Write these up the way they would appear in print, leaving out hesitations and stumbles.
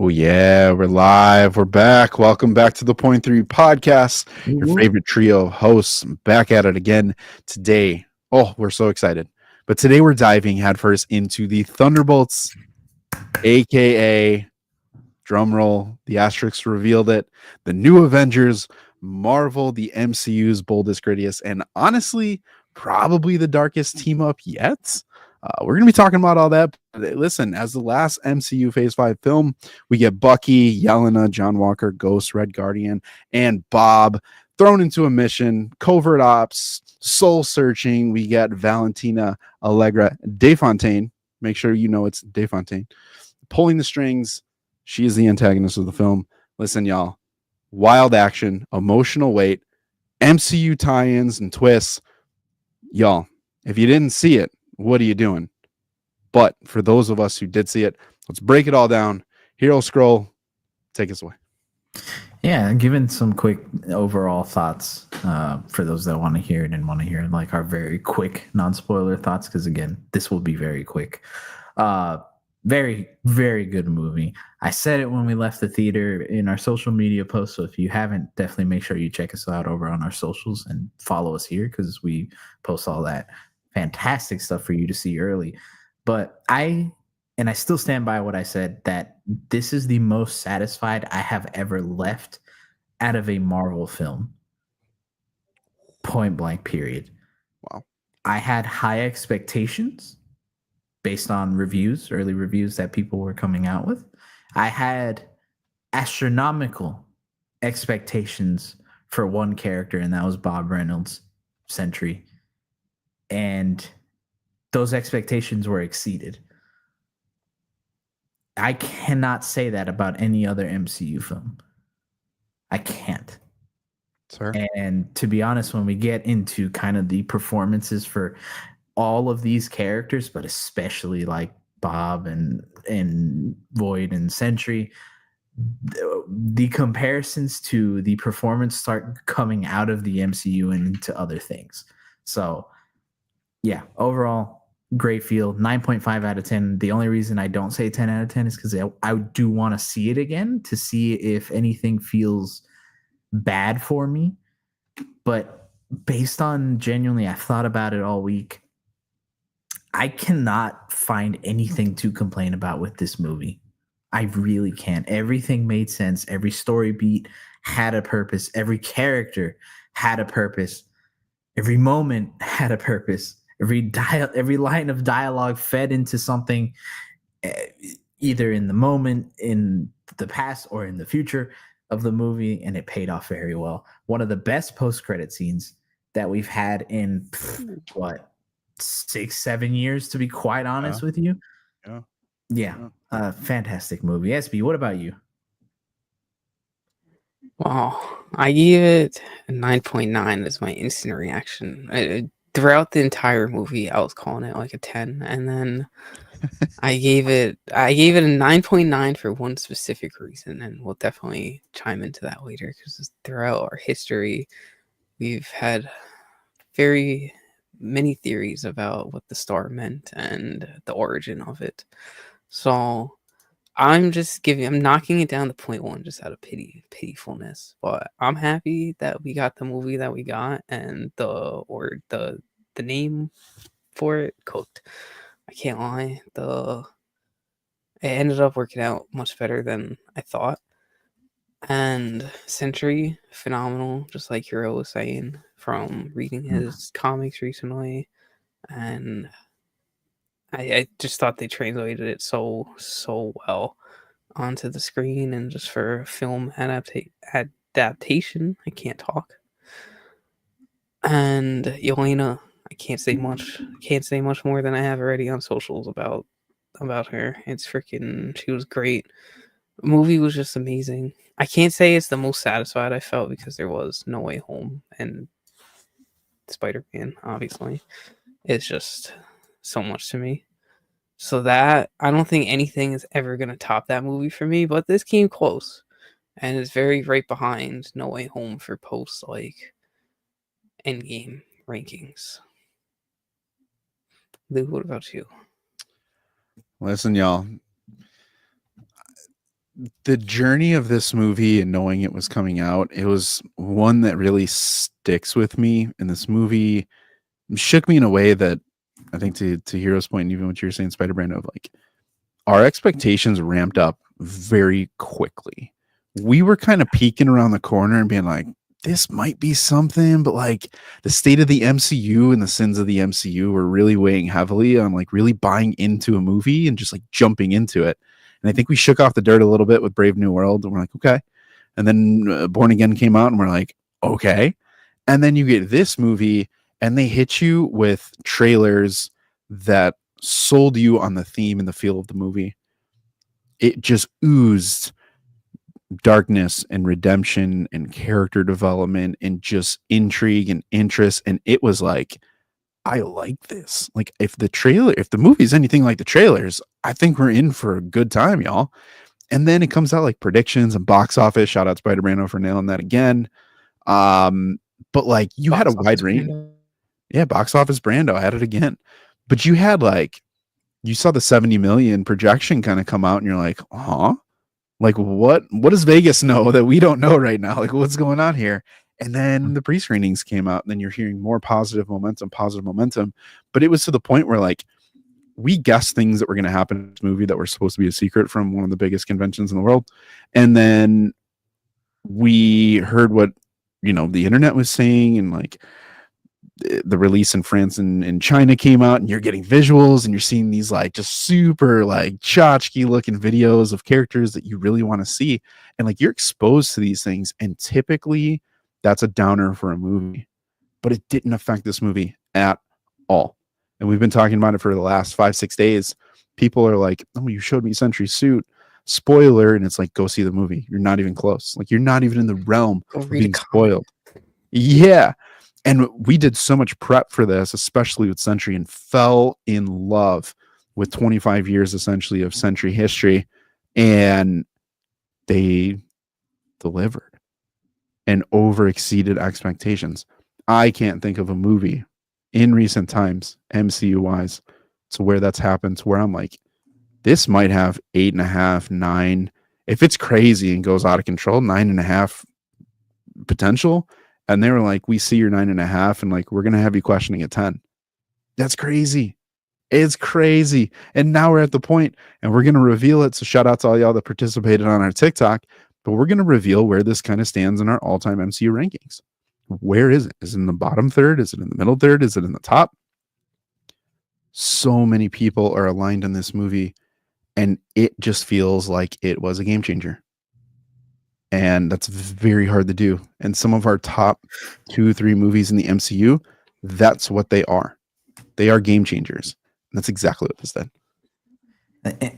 Oh yeah, we're live. We're back. Welcome back to the Point3Podcast, your favorite trio of hosts. I'm back at it again today. Oh, we're so excited. But today we're diving headfirst into the Thunderbolts, aka drumroll, the asterisks revealed it, the new Avengers, Marvel, the MCU's boldest, grittiest, and honestly, probably the darkest team up yet. We're going to be talking about all that. Listen, as the last MCU Phase 5 film, we get Bucky, Yelena, John Walker, Ghost, Red Guardian, and Bob thrown into a mission, covert ops, soul searching. We get Valentina Allegra DeFontaine. Make sure you know it's DeFontaine. Pulling the strings. She is the antagonist of the film. Listen, y'all. Wild action, emotional weight, MCU tie-ins and twists. Y'all, if you didn't see it, what are you doing? But for those of us who did see it, let's break it all down. Hero Scroll, take us away. Yeah, giving some quick overall thoughts for those that want to hear it and want to hear like our very quick non-spoiler thoughts, because again, this will be very quick. Very, very good movie. I said it when we left the theater in our social media post, so if you haven't, definitely make sure you check us out over on our socials and follow us here because we post all that fantastic stuff for you to see early. But I still stand by what I said, that this is the most satisfied I have ever left out of a Marvel film. Point blank, period. Wow. I had high expectations based on early reviews that people were coming out with. I had astronomical expectations for one character, and that was Bob Reynolds, Sentry. And those expectations were exceeded. I cannot say that about any other MCU film. I can't. Sir. And to be honest, when we get into kind of the performances for all of these characters, but especially like Bob and Void and Sentry, the comparisons to the performance start coming out of the MCU and into other things. So yeah, overall, great feel. 9.5 out of 10. The only reason I don't say 10 out of 10 is because I do want to see it again to see if anything feels bad for me. But based on genuinely, I've thought about it all week. I cannot find anything to complain about with this movie. I really can't. Everything made sense. Every story beat had a purpose. Every character had a purpose. Every moment had a purpose. Every line of dialogue fed into something, either in the moment, in the past, or in the future of the movie, and it paid off very well. One of the best post-credit scenes that we've had in 6-7 years, to be quite honest with you. Yeah. Fantastic movie. SB, what about you? Wow, I gave it a 9.9 as my instant reaction. Throughout the entire movie, I was calling it like a 10, and then I gave it a 9.9 for one specific reason, and we'll definitely chime into that later because throughout our history, we've had very many theories about what the star meant and the origin of it. So I'm knocking it down to 0.1 just out of pitifulness. But I'm happy that we got the movie that we got, and the name for it cooked. I can't lie. It ended up working out much better than I thought. And Sentry, phenomenal, just like Hero was saying from reading his comics recently. And I just thought they translated it so well onto the screen, and just for film adaptation, I can't talk. And Yelena, I can't say much more than I have already on socials about her. She was great. The movie was just amazing. I can't say it's the most satisfied I felt because there was No Way Home and Spider-Man, obviously. It's just so much to me. So that, I don't think anything is ever going to top that movie for me, but this came close. And it's very right behind No Way Home for post, like, Endgame rankings. Lou, what about you? Listen, y'all. the journey of this movie and knowing it was coming out, it was one that really sticks with me. And this movie shook me in a way that I think to Hero's point, and even what you were saying, Spider-Man, of like our expectations ramped up very quickly. We were kind of peeking around the corner and being like, this might be something, but like the state of the MCU and the sins of the MCU were really weighing heavily on like really buying into a movie and just like jumping into it. And I think we shook off the dirt a little bit with Brave New World, and we're like, okay. And then Born Again came out, and we're like, okay. And then you get this movie, and they hit you with trailers that sold you on the theme and the feel of the movie. It just oozed darkness and redemption and character development and just intrigue and interest. And it was like, I like this. Like if the movie's anything like the trailers, I think we're in for a good time, y'all. And then it comes out like predictions and box office. Shout out Spider-Man for nailing that again. But like you had a wide range. Yeah, box office Brando had it again. But you had like, you saw the 70 million projection kind of come out, and you're like, like what does Vegas know that we don't know right now? Like what's going on here? And then the pre-screenings came out, and then you're hearing more positive momentum. But it was to the point where like we guessed things that were going to happen in this movie that were supposed to be a secret from one of the biggest conventions in the world. And then we heard what, the internet was saying, and like the release in France and China came out, and you're getting visuals, and you're seeing these like just super like tchotchke looking videos of characters that you really want to see. And like you're exposed to these things, and typically that's a downer for a movie, but it didn't affect this movie at all. And we've been talking about it for the last 5-6 days. People are like, oh, you showed me Sentry's suit. Spoiler. And it's like, go see the movie. You're not even close. Like you're not even in the realm of being spoiled. Yeah. And we did so much prep for this, especially with Sentry, and fell in love with 25 years essentially of Sentry history. And they delivered and over exceeded expectations. I can't think of a movie in recent times, MCU wise, to where that's happened, to where I'm like, this might have 8.5, 9. If it's crazy and goes out of control, 9.5 potential. And they were like, we see your 9.5, and like, we're going to have you questioning at 10. That's crazy. It's crazy. And now we're at the point, and we're going to reveal it. So shout out to all y'all that participated on our TikTok, but we're going to reveal where this kind of stands in our all-time MCU rankings. Where is it? Is it in the bottom third? Is it in the middle third? Is it in the top? So many people are aligned in this movie, and it just feels like it was a game changer. And that's very hard to do. And some of our top 2-3 movies in the MCU, that's what they are. They are game changers. And that's exactly what this did.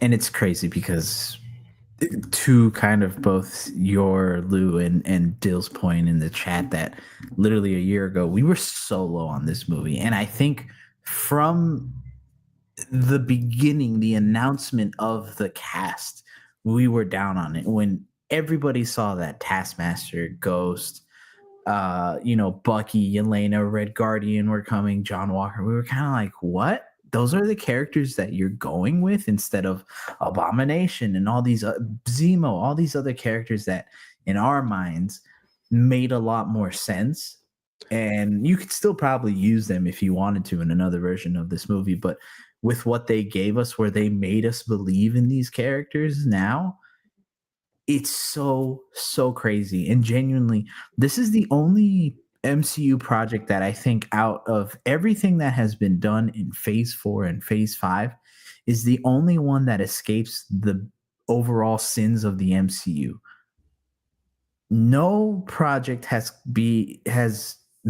And it's crazy because to kind of both your Lou and Dill's point in the chat, that literally a year ago, we were so low on this movie. And I think from the beginning, the announcement of the cast, we were down on it. When everybody saw that Taskmaster, Ghost, Bucky, Yelena, Red Guardian were coming, John Walker, we were kind of like, what? Those are the characters that you're going with instead of Abomination and all these Zemo, all these other characters that in our minds made a lot more sense. And you could still probably use them if you wanted to in another version of this movie. But with what they gave us, where they made us believe in these characters now, it's so crazy. And genuinely, this is the only MCU project that I think, out of everything that has been done in phase 4 and phase 5, is the only one that escapes the overall sins of the MCU. No project has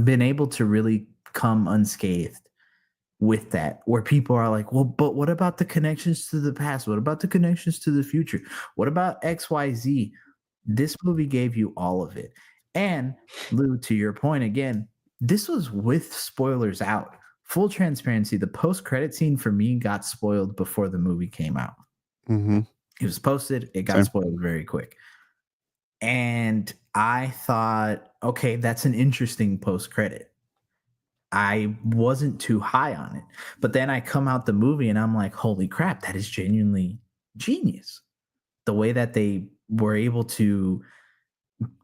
been able to really come unscathed with that, where people are like, well, but what about the connections to the past? What about the connections to the future? What about XYZ? This movie gave you all of it. And Lou, to your point again, this was with spoilers out. Full transparency, the post-credit scene for me got spoiled before the movie came out. Mm-hmm. It was posted, it got spoiled very quick. And I thought, okay, that's an interesting post-credit. I wasn't too high on it. But then I come out the movie and I'm like, holy crap, that is genuinely genius. the way that they were able to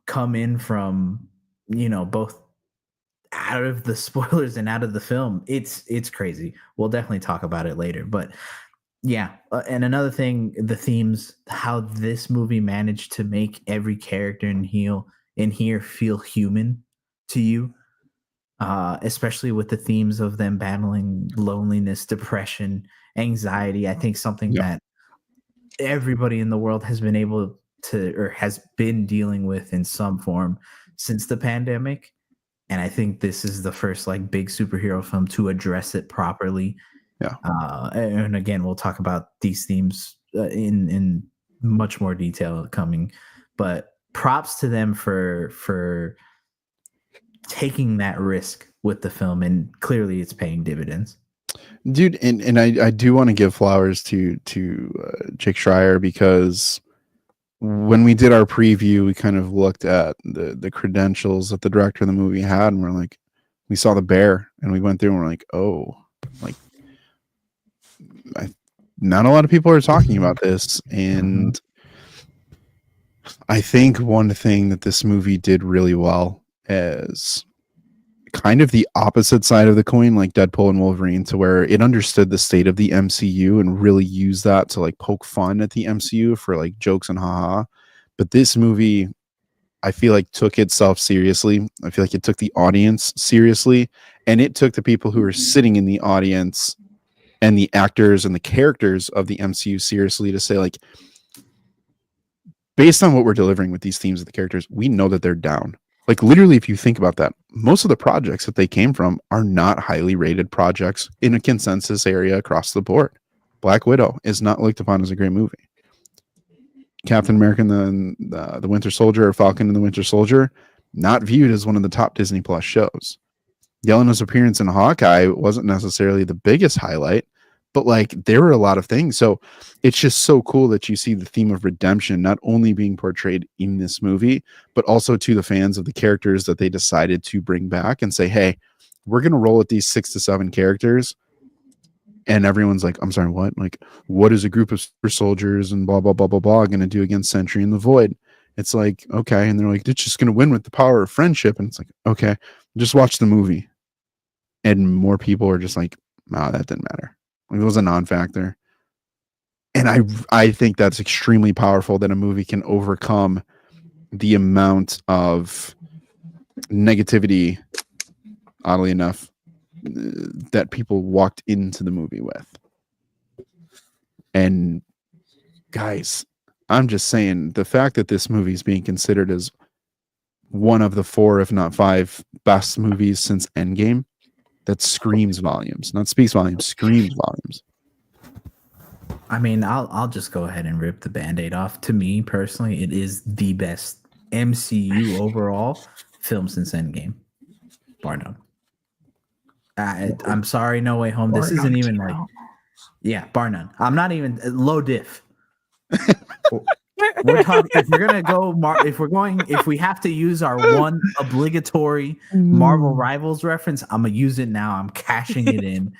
come in from, both out of the spoilers and out of the film, it's crazy. We'll definitely talk about it later, but yeah. And another thing, the themes, how this movie managed to make every character in here feel human to you, especially with the themes of them battling loneliness, depression, anxiety. I think something that everybody in the world has been able to, or has been dealing with in some form since the pandemic. And I think this is the first like big superhero film to address it properly. Yeah. And again, we'll talk about these themes in much more detail coming, but props to them for taking that risk with the film, and clearly it's paying dividends. Dude, and I do want to give flowers to Jake Schreier, because when we did our preview, we kind of looked at the credentials that the director of the movie had, and we're like, we saw the bear, and we went through and we're like, oh, like, not a lot of people are talking about this. And I think one thing that this movie did really well is kind of the opposite side of the coin, like Deadpool and Wolverine, to where it understood the state of the MCU and really used that to like poke fun at the MCU for like jokes and haha. But this movie, I feel like, took itself seriously. I feel like it took the audience seriously, and it took the people who were sitting in the audience and the actors and the characters of the MCU seriously, to say, like, based on what we're delivering with these themes of the characters, we know that they're down. Like, literally, if you think about that, most of the projects that they came from are not highly rated projects in a consensus area across the board. Black Widow is not looked upon as a great movie. Captain America and the Winter Soldier, or Falcon and the Winter Soldier, not viewed as one of the top Disney Plus shows. Yelena's appearance in Hawkeye wasn't necessarily the biggest highlight, but like, there were a lot of things. So it's just so cool that you see the theme of redemption not only being portrayed in this movie, but also to the fans of the characters that they decided to bring back and say, hey, we're going to roll with these 6 to 7 characters. And everyone's like, I'm sorry, what? Like, what is a group of super soldiers and blah, blah, blah, blah, blah going to do against Sentry and the Void? It's like, okay. And they're like, it's just going to win with the power of friendship. And it's like, okay, just watch the movie. And more people are just like, nah, that didn't matter. It was a non-factor. And I think that's extremely powerful, that a movie can overcome the amount of negativity, oddly enough, that people walked into the movie with. And guys, I'm just saying, the fact that this movie is being considered as one of the 4, if not 5 best movies since Endgame, that screams volumes. Not speaks volumes, screams volumes. I mean, I'll just go ahead and rip the Band-Aid off. To me personally, it is the best MCU overall film since Endgame, bar none. I'm sorry, No Way Home. This isn't even like, yeah, bar none. I'm not even low diff. We're talking, if we're gonna go, if we have to use our one obligatory Marvel Rivals reference, I'm gonna use it now. I'm cashing it in.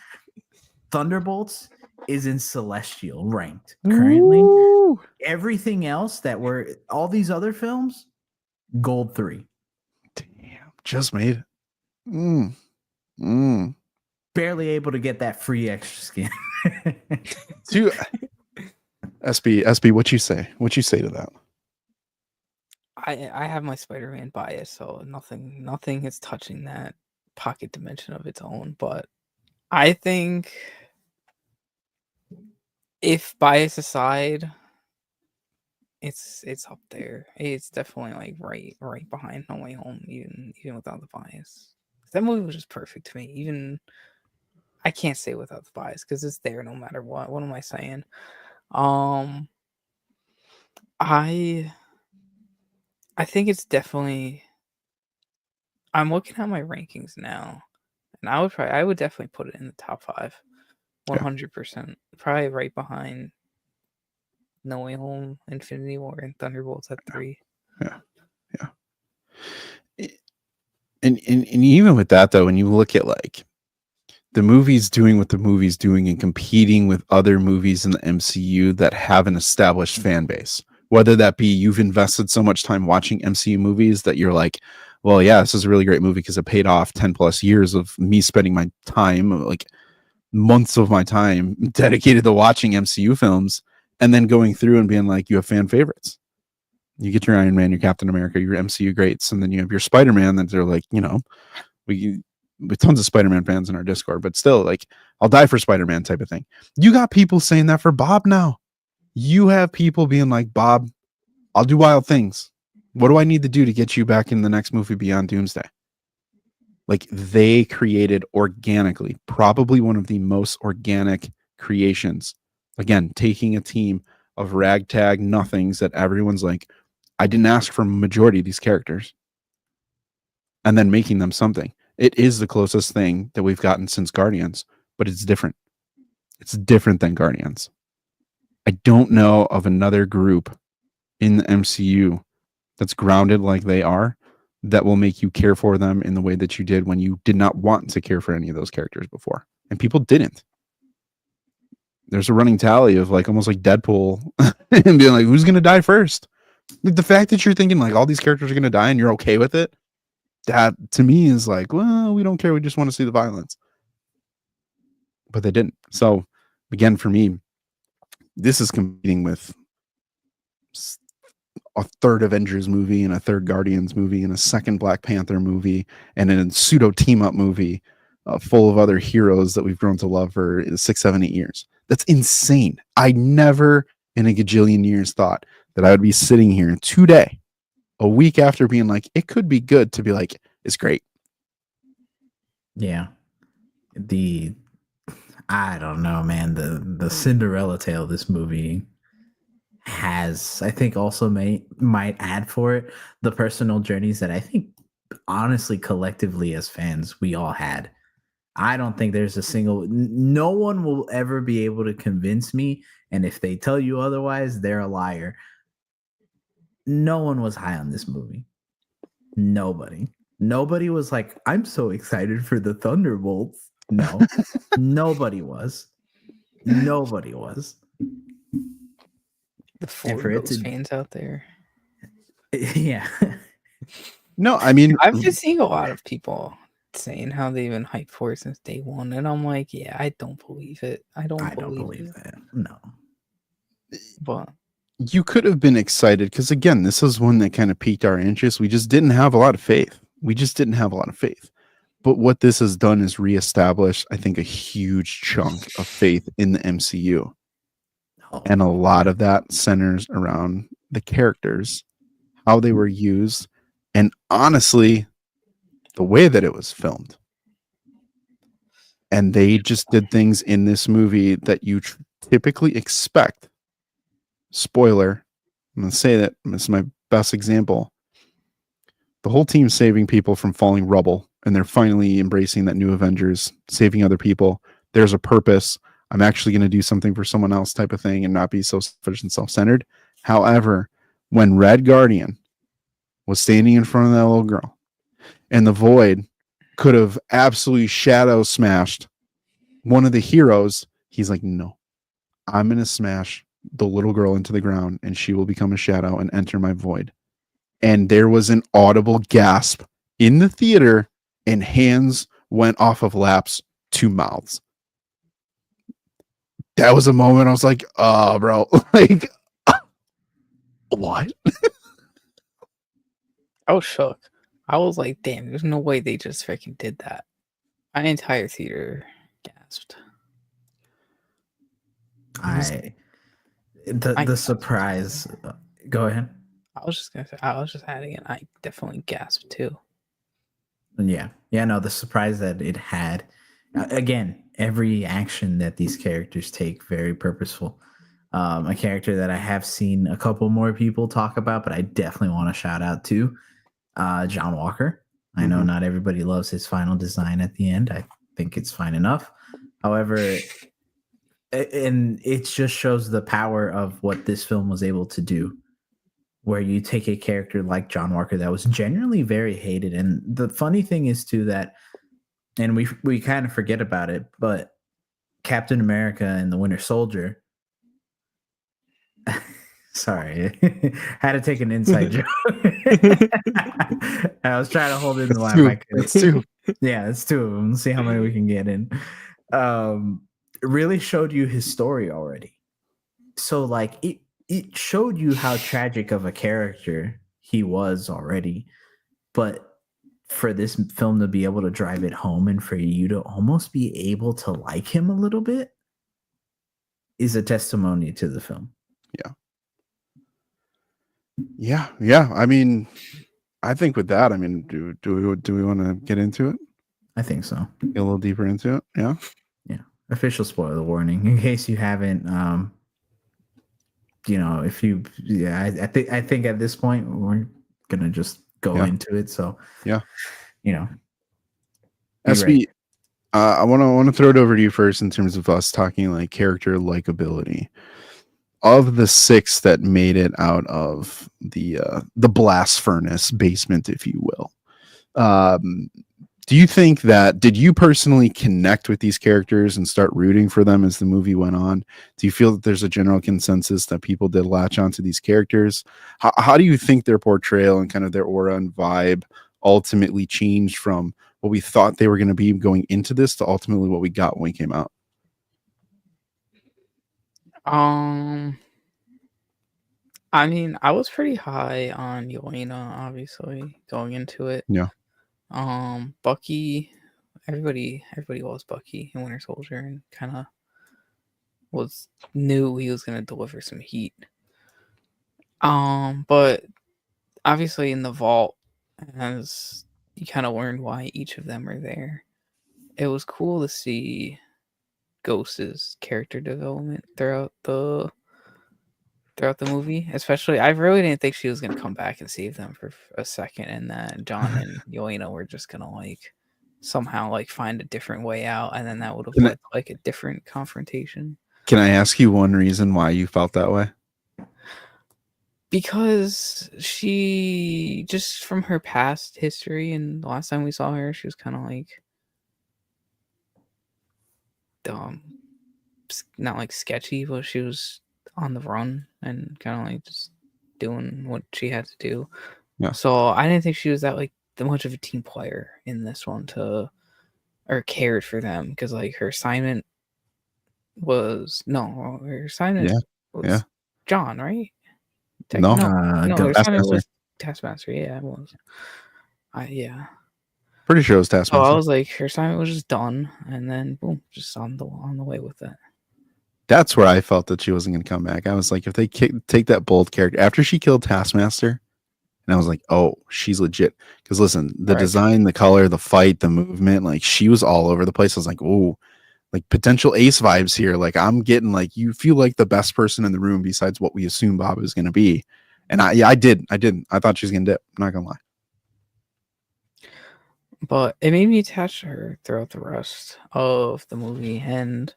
Thunderbolts is in Celestial ranked currently. Ooh. Everything else that were all these other films, Gold 3. Damn, just made it. Barely able to get that free extra skin. Dude, SB, what you say? What you say to that? I have my Spider-Man bias, so nothing is touching that pocket dimension of its own. But I think, if bias aside, it's up there. It's definitely like right behind No Way Home, even without the bias. That movie was just perfect to me. Even I can't say without the bias, because it's there no matter what. What am I saying? I think it's definitely. I'm looking at my rankings now, and I would definitely put it in the top 5, 100%. Probably right behind No Way Home, Infinity War, and Thunderbolts at 3. Yeah. And even with that, though, when you look at like the movie's doing what the movie's doing and competing with other movies in the MCU that have an established fan base, Whether that be you've invested so much time watching MCU movies that you're like, well, yeah, this is a really great movie because it paid off 10 plus years of me spending my time, like months of my time dedicated to watching MCU films, and then going through and being like, you have fan favorites. You get your Iron Man, your Captain America, your MCU greats, and then you have your Spider-Man that they're like, we with tons of Spider-Man fans in our Discord, but still, like, I'll die for Spider-Man type of thing. You got people saying that for Bob now. You have people being like, Bob, I'll do wild things. What do I need to do to get you back in the next movie beyond Doomsday? Like, they created organically, probably one of the most organic creations. Again, taking a team of ragtag nothings that everyone's like, I didn't ask for a majority of these characters, and then making them something. It is the closest thing that we've gotten since Guardians, but it's different. It's different than Guardians. I don't know of another group in the MCU that's grounded like they are that will make you care for them in the way that you did when you did not want to care for any of those characters before. And people didn't. There's a running tally of like almost like Deadpool and being like, who's going to die first? Like, the fact that you're thinking like all these characters are going to die and you're okay with it, that to me is like, well, we don't care. We just want to see the violence. But they didn't. So again, for me, this is competing with a third Avengers movie and a third Guardians movie and a second Black Panther movie and a pseudo team up movie full of other heroes that we've grown to love for 6, 7, 8 years. That's insane. I never in a gajillion years thought that I would be sitting here today, a week after being like, it could be good, to be like, it's great. Yeah. I don't know, man. The Cinderella tale of this movie has, I think, also might add for it the personal journeys that I think, honestly, collectively as fans, we all had. I don't think there's a single, no one will ever be able to convince me, and if they tell you otherwise, they're a liar. No one was high on this movie. Nobody was like, I'm so excited for the Thunderbolts. No, nobody was. Nobody was. The Those fans out there. Yeah. No, I mean, I've been seeing a lot of people saying how they've been hyped for it since day one, and I'm like, yeah, I don't believe it. I don't believe that. No. But you could have been excited because, again, this is one that kind of piqued our interest. We just didn't have a lot of faith. But what this has done is reestablish, I think, a huge chunk of faith in the MCU. And a lot of that centers around the characters, how they were used, and honestly, the way that it was filmed. And they just did things in this movie that you typically expect. Spoiler, I'm going to say that this is my best example. The whole team saving people from falling rubble, and they're finally embracing that new Avengers, saving other people. There's a purpose. I'm actually going to do something for someone else type of thing and not be so selfish and self-centered. However, when Red Guardian was standing in front of that little girl and the Void could have absolutely shadow smashed one of the heroes, he's like, no, I'm going to smash the little girl into the ground and she will become a shadow and enter my Void. And there was an audible gasp in the theater and hands went off of laps to mouths. That was a moment I was like, oh, bro, like, what? I was shook. I was like, damn, there's no way they just freaking did that. My entire theater gasped. The surprise. Go ahead. I was just gonna say, I was just adding it. I definitely gasped too. Yeah. No, the surprise that it had. Again, every action that these characters take, very purposeful. A character that I have seen a couple more people talk about, but I definitely want to shout out to John Walker. I know not everybody loves his final design at the end. I think it's fine enough. However, and it just shows the power of what this film was able to do, where you take a character like John Walker that was genuinely very hated. And the funny thing is too that, and we kind of forget about it, but Captain America and the Winter Soldier Sorry, had to take an inside joke. I was trying to hold in the laugh. I could. That's two. Yeah, it's two of them. Let's see how many we can get in. It really showed you his story already. So like it showed you how tragic of a character he was already, but for this film to be able to drive it home and for you to almost be able to like him a little bit is a testimony to the film. Yeah. I mean, I think with that, I mean, do we want to get into it? I think so. Get a little deeper into it. Yeah. Official spoiler warning in case you haven't. If you, I think at this point we're gonna just go into it. So SB, I want to throw it over to you first in terms of us talking like character likability. Of the 6 that made it out of the blast furnace basement, if you will, do you think that did you personally connect with these characters and start rooting for them as the movie went on? Do you feel that there's a general consensus that people did latch onto these characters? How do you think their portrayal and kind of their aura and vibe ultimately changed from what we thought they were going to be going into this to ultimately what we got when we came out? I mean, I was pretty high on Yelena, obviously, going into it. Yeah. Bucky, everybody loves Bucky in Winter Soldier and kind of knew he was gonna deliver some heat. But obviously in the vault, as you kind of learned why each of them are there, it was cool to see Ghost's character development throughout the movie. Especially, I really didn't think she was gonna come back and save them for a second, and that John and Yelena were just gonna like somehow like find a different way out, and then that would have led to like a different confrontation. Can I ask you one reason why you felt that way? Because she, just from her past history, and the last time we saw her, she was kind of like not like sketchy, but she was on the run and kind of like just doing what she had to do. Yeah. So I didn't think she was that like much of a team player in this one or cared for them, because like her assignment was John, right? No, her assignment was Taskmaster. Yeah, it was. Pretty sure it was Taskmaster. So I was like, her assignment was just done, and then boom, just on the way with that. That's where I felt that she wasn't going to come back. I was like, if they take that bold character after she killed Taskmaster, and I was like, oh, she's legit. Because listen, the design, the color, the fight, the movement, like she was all over the place. I was like, oh, like potential ace vibes here. Like I'm getting like, you feel like the best person in the room besides what we assume Bob is going to be. And I did. I thought she was going to dip. I'm not going to lie. But it made me attached to her throughout the rest of the movie, and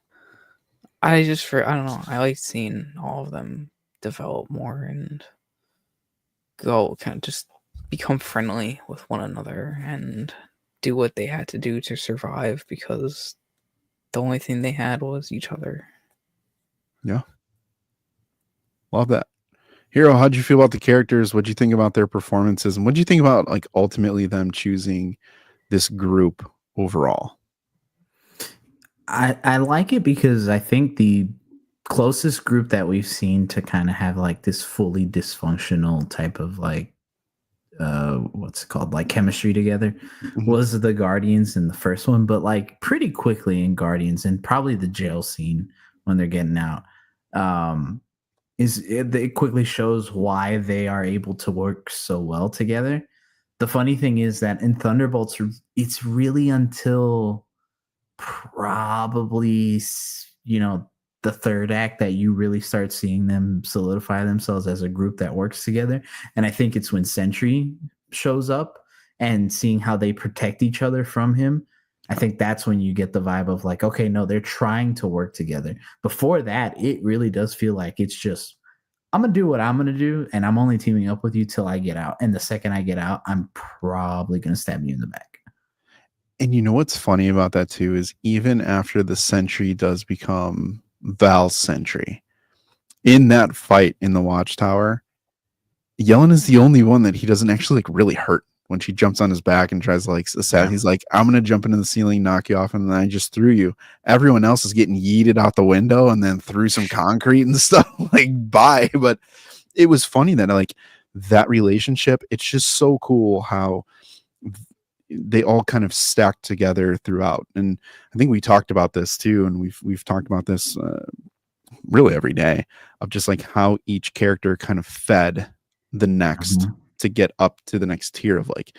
I don't know, I like seeing all of them develop more and go kind of just become friendly with one another and do what they had to do to survive, because the only thing they had was each other. Yeah. Love that. Hero, how'd you feel about the characters? What'd you think about their performances? And what'd you think about like ultimately them choosing this group overall? I like it because I think the closest group that we've seen to kind of have like this fully dysfunctional type of like what's it called, like chemistry together was the Guardians in the first one, but like pretty quickly in Guardians and probably the jail scene when they're getting out, it quickly shows why they are able to work so well together. The funny thing is that in Thunderbolts, it's really until probably, the third act that you really start seeing them solidify themselves as a group that works together. And I think it's when Sentry shows up and seeing how they protect each other from him. I think that's when you get the vibe of like, okay, no, they're trying to work together. Before that, it really does feel like it's just, I'm going to do what I'm going to do, and I'm only teaming up with you till I get out. And the second I get out, I'm probably going to stab you in the back. And you know what's funny about that too is even after the Sentry does become Val's Sentry, in that fight in the Watchtower, Yelena's the only one that he doesn't actually like really hurt when she jumps on his back and tries to like assassinate. He's like, I'm gonna jump into the ceiling, knock you off, and then I just threw you. Everyone else is getting yeeted out the window and then through some concrete and stuff. Like, bye. But it was funny that like that relationship, it's just so cool how they all kind of stack together throughout. And I think we talked about this too, and we've talked about this really every day, of just like how each character kind of fed the next to get up to the next tier of like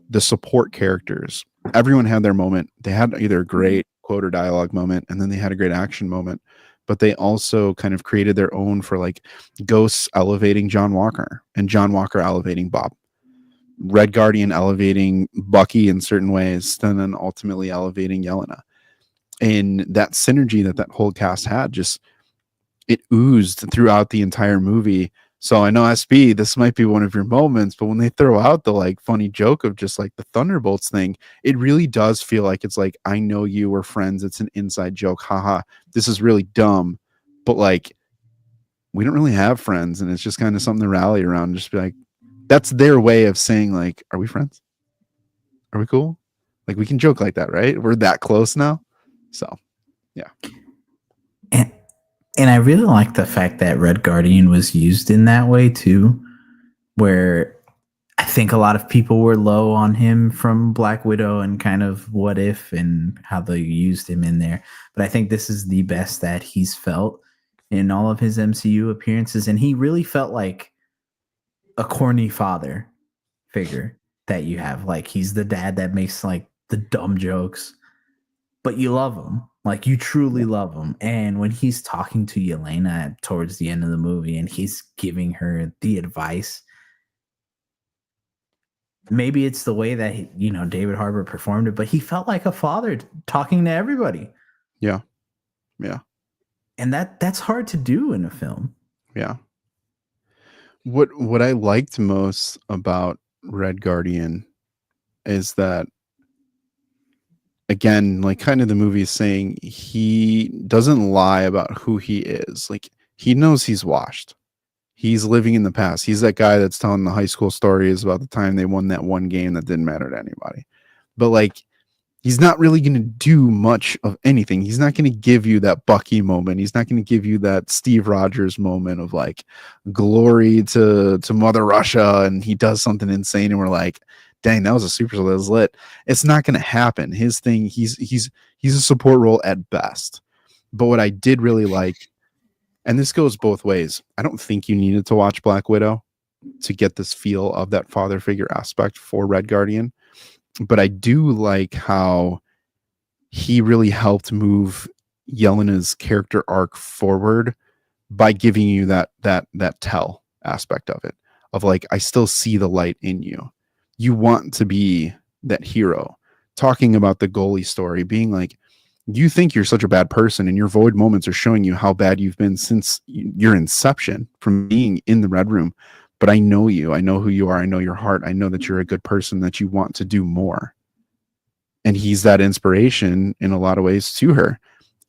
the support characters. Everyone had their moment. They had either a great quote or dialogue moment, and then they had a great action moment, but they also kind of created their own for like Ghosts elevating John Walker and John Walker elevating Bob. Red Guardian elevating Bucky in certain ways, and then ultimately elevating Yelena. And that synergy that whole cast had, just it oozed throughout the entire movie. So I know SB, this might be one of your moments, but when they throw out the like funny joke of just like the Thunderbolts thing, it really does feel like it's like, I know you were friends. It's an inside joke. Haha. This is really dumb, but like, we don't really have friends, and it's just kind of something to rally around. Just be like, that's their way of saying like, are we friends? Are we cool? Like, we can joke like that, right? We're that close now. So yeah. And I really like the fact that Red Guardian was used in that way too, where I think a lot of people were low on him from Black Widow and kind of What If and how they used him in there. But I think this is the best that he's felt in all of his MCU appearances. And he really felt like a corny father figure that you have. Like, he's the dad that makes like the dumb jokes, but you love him. Like, you truly love him. And when he's talking to Yelena towards the end of the movie and he's giving her the advice, maybe it's the way that David Harbour performed it, but he felt like a father talking to everybody. Yeah. And that's hard to do in a film. Yeah. What I liked most about Red Guardian is that, again, like kind of the movie is saying, he doesn't lie about who he is. Like, he knows he's washed. He's living in the past. He's that guy that's telling the high school stories about the time they won that one game that didn't matter to anybody. But like, he's not really going to do much of anything. He's not going to give you that Bucky moment. He's not going to give you that Steve Rogers moment of like glory to Mother Russia, and he does something insane and we're like, dang, that was a super, that was lit. It's not going to happen. His thing, he's a support role at best. But what I did really like, and this goes both ways, I don't think you needed to watch Black Widow to get this feel of that father figure aspect for Red Guardian. But I do like how he really helped move Yelena's character arc forward by giving you that tell aspect of it, of like, I still see the light in you. You want to be that hero. Talking about the goalie story, being like, you think you're such a bad person, and your void moments are showing you how bad you've been since your inception from being in the Red Room. But I know you. I know who you are. I know your heart. I know that you're a good person, that you want to do more. And he's that inspiration in a lot of ways to her.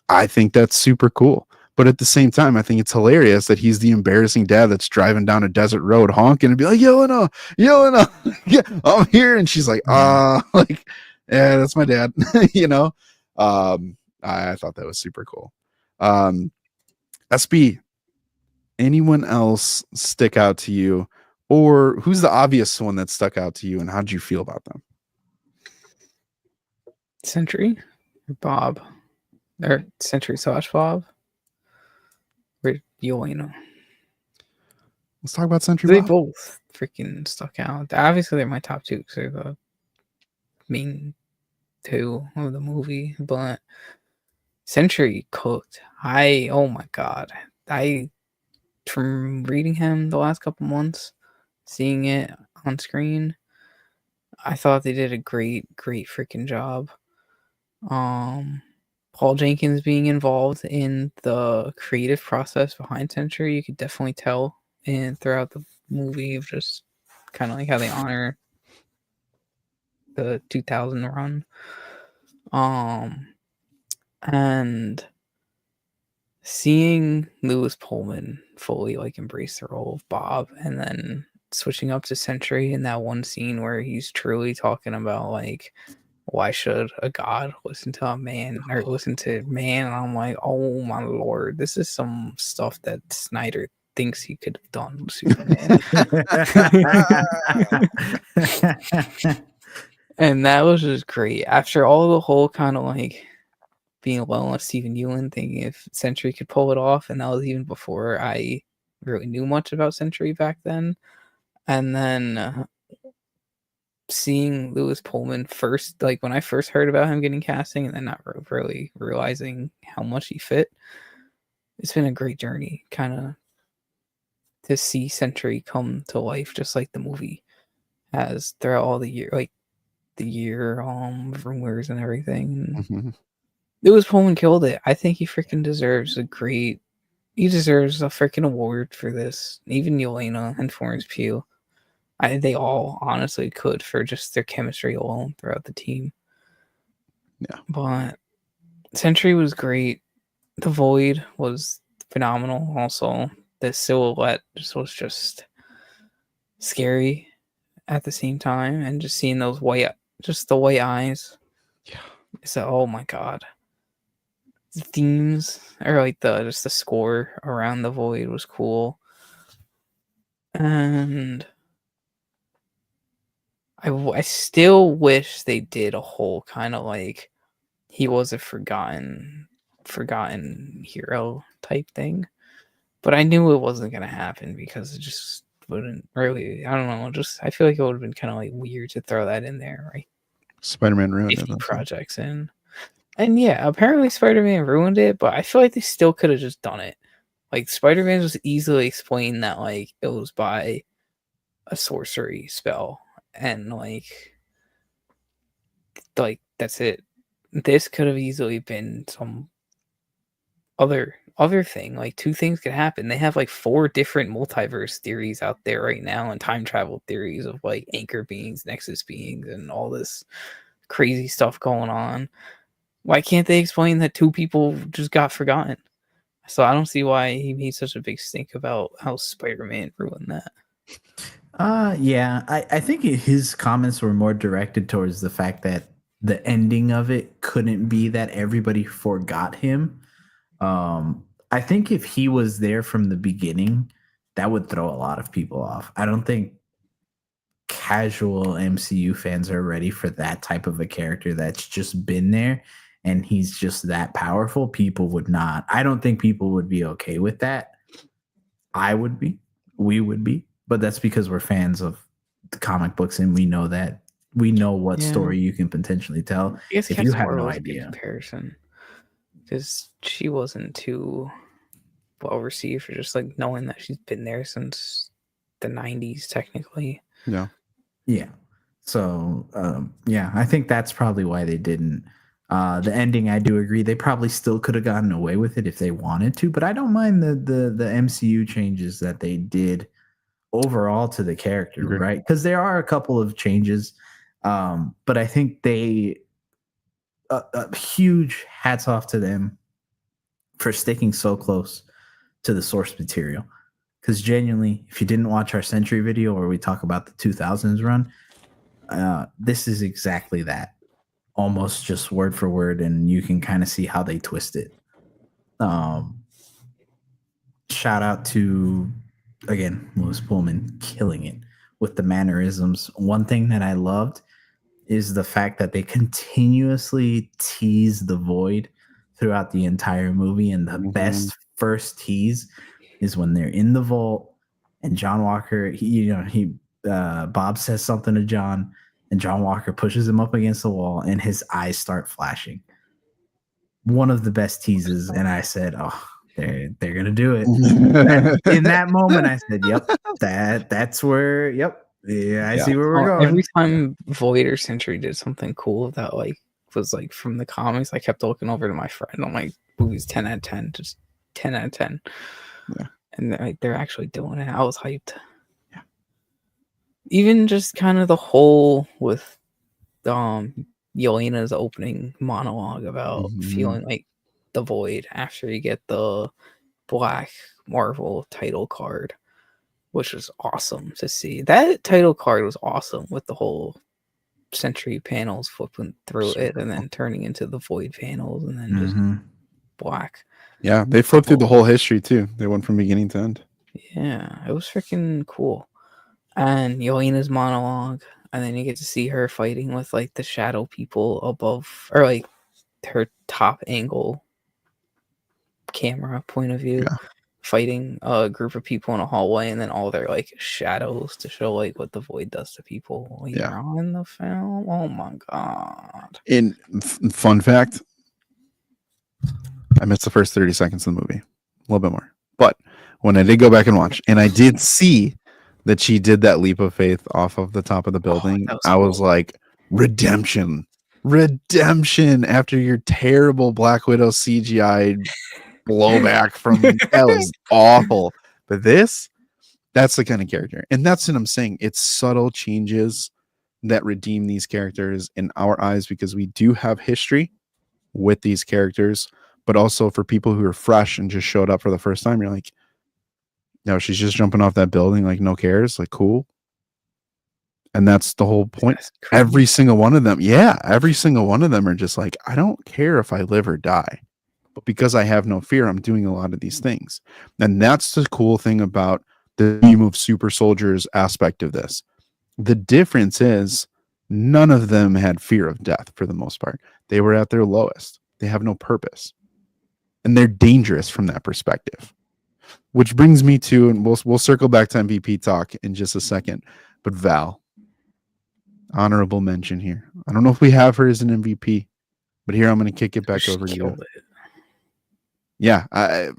I think that's super cool. But at the same time, I think it's hilarious that he's the embarrassing dad that's driving down a desert road honking and be like, Yelena, yeah, I'm here. And she's like, like, yeah, that's my dad. I thought that was super cool. SB, anyone else stick out to you, or who's the obvious one that stuck out to you, and how did you feel about them? Sentry, Bob, or Sentry / Bob, or Yelena. Let's talk about Sentry. They Bob. both freaking stuck out. Obviously, they're my top two because they're the main two of the movie. But Sentry cooked. Oh my god, from reading him the last couple months, seeing it on screen, I thought they did a great freaking job. Paul Jenkins being involved in the creative process behind Sentry, you could definitely tell throughout the movie of just kind of like how they honor the 2000 run. And seeing Lewis Pullman fully like embrace the role of Bob, and then switching up to Sentry in that one scene where he's truly talking about like, why should a god listen to a man or listen to man? And I'm like, oh my lord, this is some stuff that Snyder thinks he could have done with Superman. And that was just great. After all the whole kind of like being alone with Stephen Ewan, thinking if Sentry could pull it off, and that was even before I really knew much about Sentry back then. And then seeing Lewis Pullman first, like when I first heard about him getting casting, and then not really realizing how much he fit, it's been a great journey, kind of to see Sentry come to life, just like the movie has throughout all the year, like the year rumors and everything. Mhm. Lewis Pullman killed it. I think he freaking deserves he deserves a freaking award for this. Even Yelena and Florence Pugh. They all honestly could for just their chemistry alone throughout the team. Yeah. But Sentry was great. The Void was phenomenal. Also, the silhouette was just scary at the same time, and just seeing those the white eyes. Yeah. So, oh my god. The themes, or like the score around the Void was cool. And I still wish they did a whole kind of like he was a forgotten hero type thing, but I knew it wasn't gonna happen because it just wouldn't really. I don't know. Just I feel like it would have been kind of like weird to throw that in there, right? Spider-Man ruined it. 50 projects in, and yeah, apparently Spider-Man ruined it, but I feel like they still could have just done it. Like Spider-Man was easily explained that like it was by a sorcery spell. And like that's it. This could have easily been some other thing. Like two things could happen. They have like 4 different multiverse theories out there right now, and time travel theories of like anchor beings, nexus beings, and all this crazy stuff going on. Why can't they explain that 2 people just got forgotten? So I don't see why he made such a big stink about how Spider-Man ruined that. Yeah, I think his comments were more directed towards the fact that the ending of it couldn't be that everybody forgot him. I think if he was there from the beginning, that would throw a lot of people off. I don't think casual MCU fans are ready for that type of a character that's just been there and he's just that powerful. People would not. I don't think people would be okay with that. I would be. We would be. But that's because we're fans of the comic books and we know what story you can potentially tell. If you have no idea. Comparison, because she wasn't too well received for just like knowing that she's been there since the 90s, technically. Yeah. So, I think that's probably why they didn't. The ending, I do agree. They probably still could have gotten away with it if they wanted to, but I don't mind the MCU changes that they did overall to the character, right? Because there are a couple of changes, but I think they huge hats off to them for sticking so close to the source material. Because genuinely, if you didn't watch our Sentry video where we talk about the 2000s run, this is exactly that, almost just word for word, and you can kind of see how they twist it. Shout out to, again, Lewis Pullman killing it with the mannerisms. One thing that I loved is the fact that they continuously tease the Void throughout the entire movie, and the best first tease is when they're in the vault and John Walker, Bob says something to John, and John Walker pushes him up against the wall, and his eyes start flashing. One of the best teases, and I said, "Oh, they're gonna do it." In that moment, I said, "Yep, that's where." Yep, yeah, I see where we're going. Every time Void or Sentry did something cool that like was like from the comics, I kept looking over to my friend. I'm like, "Movie's 10 out of 10, just 10 out of 10." Yeah, and they're actually doing it. I was hyped. Yeah, even just kind of the whole with Yelena's opening monologue about feeling like the Void after you get the Black Marvel title card, which was awesome to see. That title card was awesome with the whole Sentry panels flipping through it and then turning into the Void panels and then just black. Yeah, they flipped through the whole history too. They went from beginning to end. Yeah, it was freaking cool. And Yelena's monologue, and then you get to see her fighting with like the shadow people above, or like her top angle camera point of view, fighting a group of people in a hallway, and then all their like shadows to show like what the Void does to people later on in the film. Oh my god! In fun fact, I missed the first 30 seconds of the movie, a little bit more, but when I did go back and watch, and I did see that she did that leap of faith off of the top of the building, I was like, redemption after your terrible Black Widow CGI blowback from that was awful. But that's the kind of character, and that's what I'm saying. It's subtle changes that redeem these characters in our eyes because we do have history with these characters, but also for people who are fresh and just showed up for the first time, you're like, no, she's just jumping off that building, like no cares, like cool. And that's the whole point. Every single one of them, every single one of them are just like, I don't care if I live or die, but because I have no fear, I'm doing a lot of these things. And that's the cool thing about the team of super soldiers aspect of this. The difference is none of them had fear of death for the most part. They were at their lowest. They have no purpose. And they're dangerous from that perspective. Which brings me to, and we'll circle back to MVP talk in just a second, but Val, honorable mention here. I don't know if we have her as an MVP, but here I'm going to kick it back over to you. Yeah,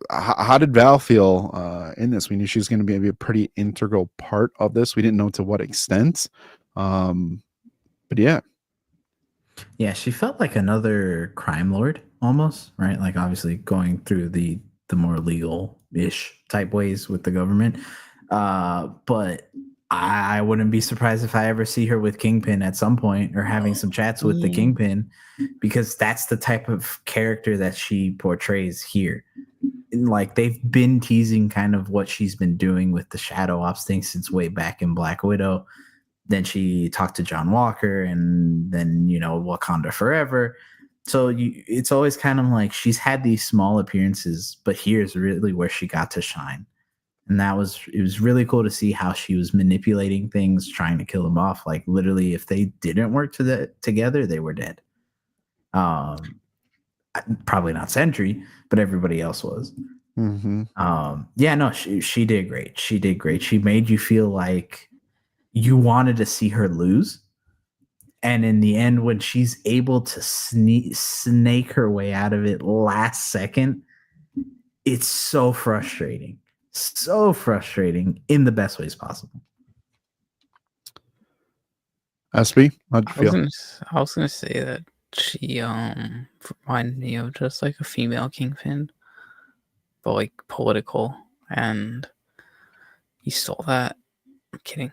how did Val feel in this? We knew she was going to be a pretty integral part of this. We didn't know to what extent, but yeah. Yeah, she felt like another crime lord almost, right? Like obviously going through the more legal-ish type ways with the government. But I wouldn't be surprised if I ever see her with Kingpin at some point or having some chats with the Kingpin, because that's the type of character that she portrays here. Like they've been teasing kind of what she's been doing with the Shadow Ops thing since way back in Black Widow. Then she talked to John Walker and then, Wakanda Forever. So it's always kind of like she's had these small appearances, but here's really where she got to shine. And it was really cool to see how she was manipulating things, trying to kill them off. Like literally, if they didn't work together, they were dead. Probably not Sentry, but everybody else was. She did great. She did great. She made you feel like you wanted to see her lose. And in the end, when she's able to snake her way out of it last second, it's so frustrating. So frustrating in the best ways possible. SB, how'd you feel? I was gonna say that she reminded me of just like a female Kingpin, but like political, and you stole that. I'm kidding.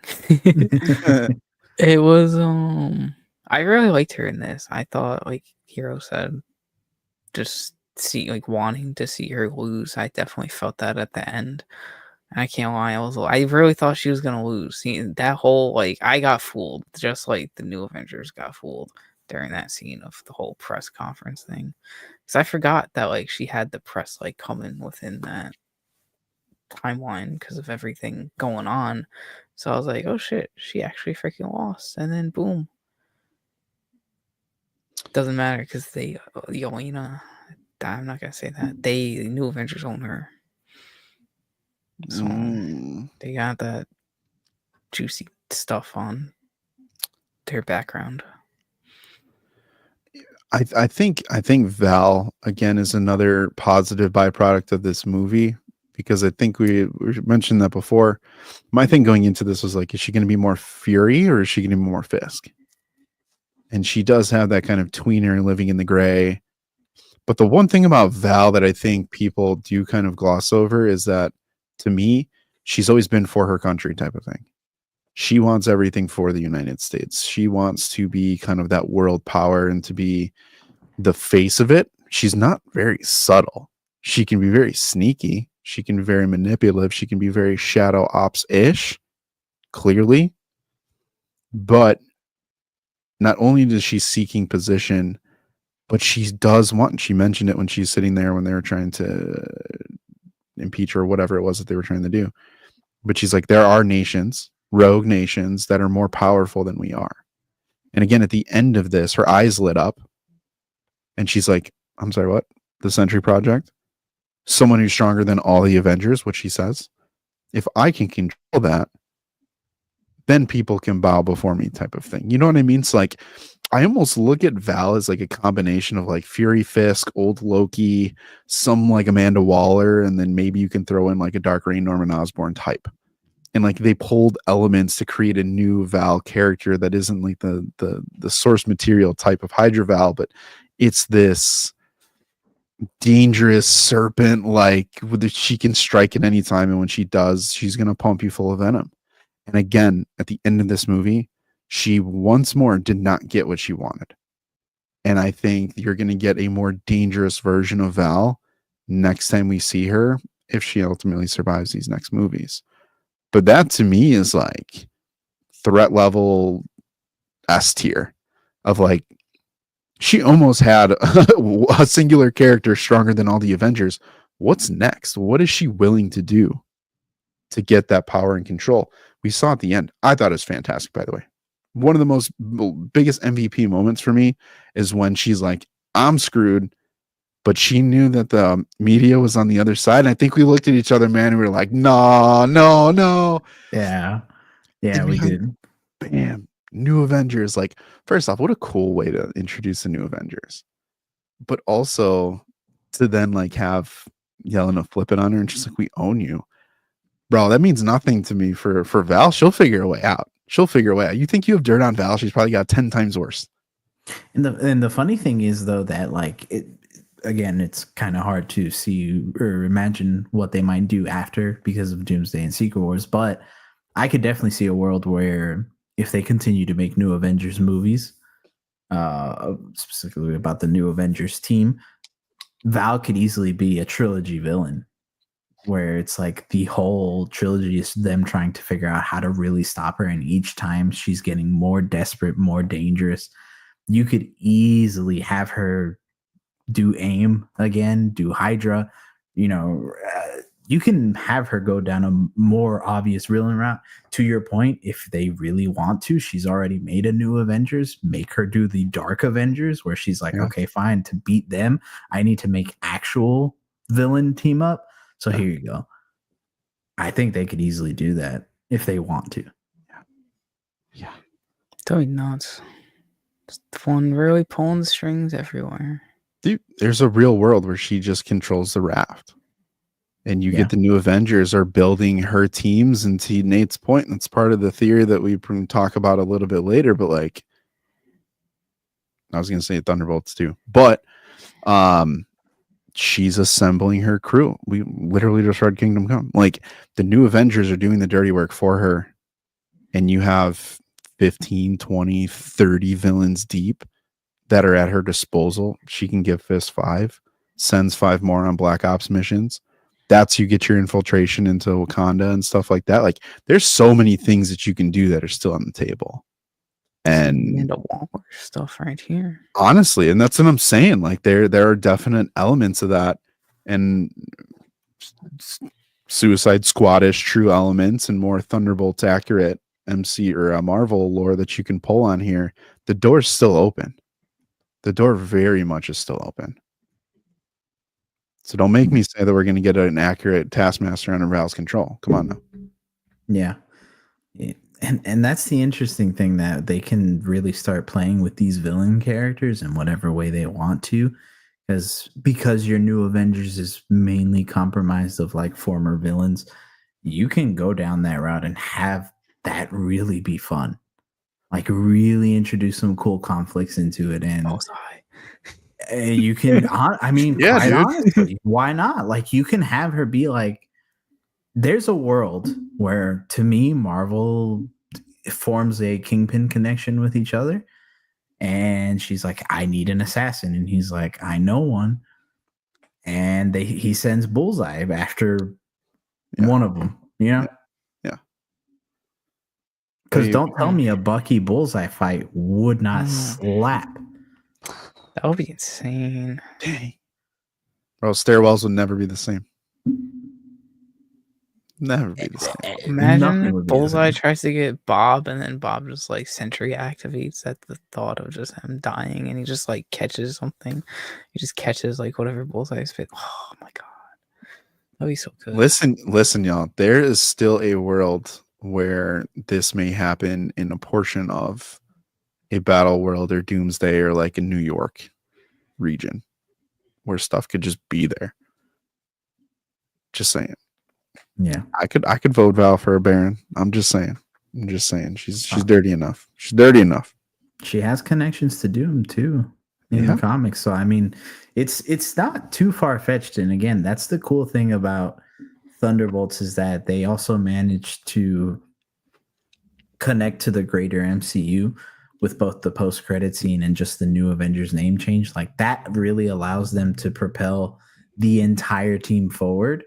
It was I really liked her in this. I thought, like Hero said, just wanting to see her lose. I definitely felt that at the end. And I can't lie, I really thought she was gonna lose. See, that whole I got fooled, just like the New Avengers got fooled during that scene of the whole press conference thing. Because I forgot that she had the press coming within that timeline because of everything going on. So I was like, oh shit, she actually freaking lost. And then boom. Doesn't matter because Yelena, I'm not going to say that. The New Avengers own her. So they got that juicy stuff on their background. I think Val, again, is another positive byproduct of this movie. Because I think we mentioned that before. My thing going into this was is she going to be more Fury or is she going to be more Fisk? And she does have that kind of tweener living in the gray. But the one thing about Val that I think people do kind of gloss over is that, to me, she's always been for her country type of thing. She wants everything for the United States. She wants to be kind of that world power and to be the face of it. she's not very subtle. She can be very sneaky. She can be very manipulative. She can be very shadow ops-ish, clearly. But not only is she seeking position, but she does want, she mentioned it when she's sitting there when they were trying to impeach her or whatever it was that they were trying to do. But she's like, there are nations, rogue nations, that are more powerful than we are. And again, at the end of this, her eyes lit up. And she's like, I'm sorry, what? The Sentry Project? Someone who's stronger than all the Avengers, what she says. If I can control that, then people can bow before me, type of thing. You know what I mean? It's like, I almost look at Val as like a combination of like Fury Fisk, old Loki, some like Amanda Waller, and then maybe you can throw in like a Dark Reign Norman Osborn type. And like they pulled elements to create a new Val character that isn't like the source material type of Hydra Val, but it's this dangerous serpent, like she can strike at any time, and when she does, she's gonna pump you full of venom. And again, at the end of this movie, she once more did not get what she wanted. And I think you're going to get a more dangerous version of Val next time we see her, if she ultimately survives these next movies. But that to me is like threat level S tier of like, she almost had a singular character stronger than all the Avengers. What's next? What is she willing to do to get that power and control? We saw at the end. I thought it was fantastic, by the way. One of the most biggest MVP moments for me is when she's like, I'm screwed, but she knew that the media was on the other side. And I think we looked at each other, man, and we were like, no. Yeah, we did. Bam. New Avengers. Like, first off, what a cool way to introduce the new Avengers. But also to then like have Yelena flip it on her and she's like, we own you. Bro, that means nothing to me for Val. She'll figure a way out. You think you have dirt on Val? She's probably got 10 times worse. And the funny thing is though that like it again, it's kind of hard to see or imagine what they might do after because of Doomsday and Secret Wars. But I could definitely see a world where if they continue to make new Avengers movies, specifically about the new Avengers team, Val could easily be a trilogy villain. Where it's like the whole trilogy is them trying to figure out how to really stop her. And each time she's getting more desperate, more dangerous. You could easily have her do AIM again, do Hydra. You know, you can have her go down a more obvious villain route. To your point, if they really want to, she's already made a new Avengers. Make her do the Dark Avengers where she's like, okay, fine, to beat them, I need to make actual villain team up. So here you go. I think they could easily do that if they want to. Yeah. That'd be nuts. Just one really pulling the strings everywhere. Dude, there's a real world where she just controls the raft. And you get the new Avengers are building her teams, and to Nate's point, that's part of the theory that we talk about a little bit later, but like I was gonna say Thunderbolts too. But she's assembling her crew. We literally just read Kingdom Come. Like the new Avengers are doing the dirty work for her. And you have 15, 20, 30 villains deep that are at her disposal. She can give Fist 5, sends 5 more on Black Ops missions. That's you get your infiltration into Wakanda and stuff like that. Like there's so many things that you can do that are still on the table. And the Waller stuff right here. Honestly, and that's what I'm saying. Like there are definite elements of that, and Suicide Squad-ish true elements, and more Thunderbolts accurate MC or Marvel lore that you can pull on here. The door's still open. The door very much is still open. So don't make me say that we're going to get an accurate Taskmaster under Val's control. Come on now. Yeah. And that's the interesting thing, that they can really start playing with these villain characters in whatever way they want to, because your new Avengers is mainly compromised of like former villains. You can go down that route and have that really be fun, like really introduce some cool conflicts into it. And you can, I mean, yeah, quite dude. honestly, why not? Like you can have her be like, there's a world where, to me, Marvel forms a Kingpin connection with each other. And she's like, I need an assassin. And he's like, I know one. And he sends Bullseye after one of them, Yeah. Because don't tell me a Bucky Bullseye fight would not slap. That would be insane. Dang. Bro, stairwells would never be the same. Never be the same. Imagine if Bullseye tries to get Bob, and then Bob just like Sentry activates at the thought of just him dying, and he just like catches something. He just catches like whatever Bullseye's fit. Oh my god, that'd be so good. Listen, y'all. There is still a world where this may happen in a portion of a battle world or Doomsday or like a New York region where stuff could just be there. Just saying. Yeah, I could vote Val for a Baron. I'm just saying. She's dirty enough. She's dirty enough. She has connections to Doom too in the comics. So I mean, it's not too far fetched. And again, that's the cool thing about Thunderbolts is that they also managed to connect to the greater MCU with both the post-credit scene and just the new Avengers name change. Like that really allows them to propel the entire team forward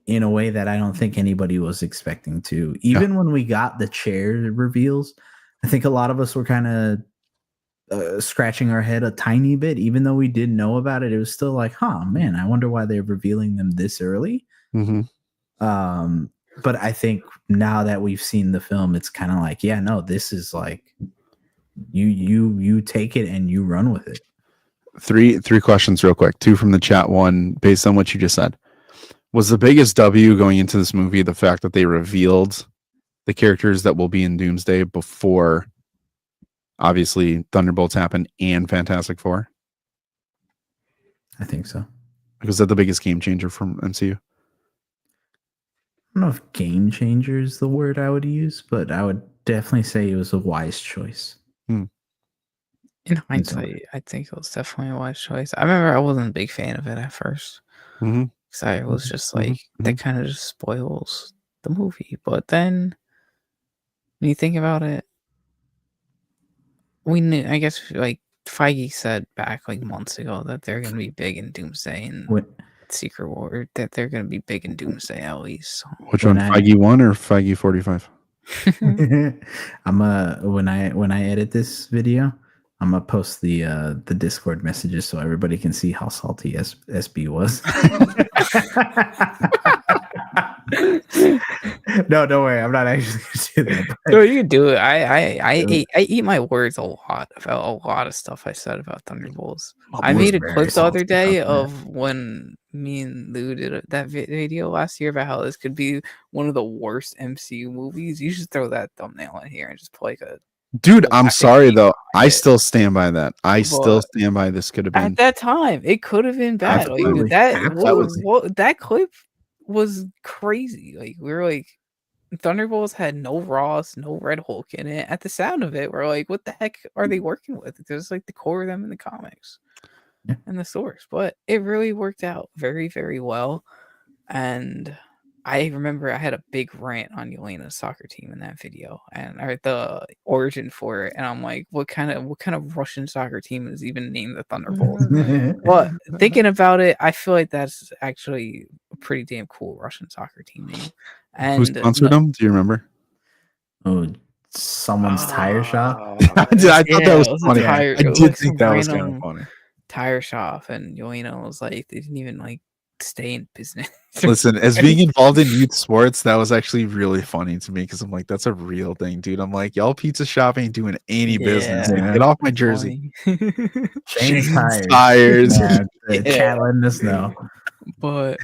in a way that I don't think anybody was expecting to. Even when we got the chair reveals, I think a lot of us were kind of scratching our head a tiny bit. Even though we didn't know about it, it was still like, man, I wonder why they're revealing them this early. Mm-hmm. But I think now that we've seen the film, it's kind of like, this is like you take it and you run with it. Three questions real quick. 2 from the chat. 1 based on what you just said. Was the biggest W going into this movie the fact that they revealed the characters that will be in Doomsday before, obviously, Thunderbolts happened and Fantastic Four? I think so. Was that the biggest game changer from MCU? I don't know if game changer is the word I would use, but I would definitely say it was a wise choice. In hindsight, I think it was definitely a wise choice. I remember I wasn't a big fan of it at first. Mm-hmm. So it was just like that kind of just spoils the movie. But then when you think about it, we knew, I guess, like Feige said back like months ago that they're going to be big in Doomsday and Secret War, that they're going to be big in Doomsday at least. So. Which one, Feige 1 or Feige 45? When I edit this video, I'm gonna post the Discord messages so everybody can see how salty SB was. No, don't worry. I'm not actually gonna do that. No, you can do it. I eat my words a lot about a lot of stuff I said about Thunderbolts. I made a clip the other day of when me and Lou did that video last year about how this could be one of the worst MCU movies. You should throw that thumbnail in here and just play a. Dude, I'm sorry though. I still stand by that. I still stand by this could have been at that time. It could have been bad. Like, that clip was crazy. Like we were like, Thunderbolts had no Ross, no Red Hulk in it. At the sound of it, we're like, what the heck are they working with? There's like the core of them in the comics and the source, but it really worked out very, very well. And I remember I had a big rant on Yelena's soccer team in that video, and the origin for it. And I'm like, what kind of Russian soccer team is even named the Thunderbolts? But thinking about it, I feel like that's actually a pretty damn cool Russian soccer team name. And who sponsored them? Do you remember? Oh, someone's tire shop. I thought that was funny. I did think that was kind of funny. Tire shop, and Yelena was like, they didn't even like stay in business. Listen, as being involved in youth sports, that was actually really funny to me because I'm like, that's a real thing, dude. I'm like, y'all pizza shop ain't doing any business. Like, get off my jersey. Change tires. Chat letting us know. But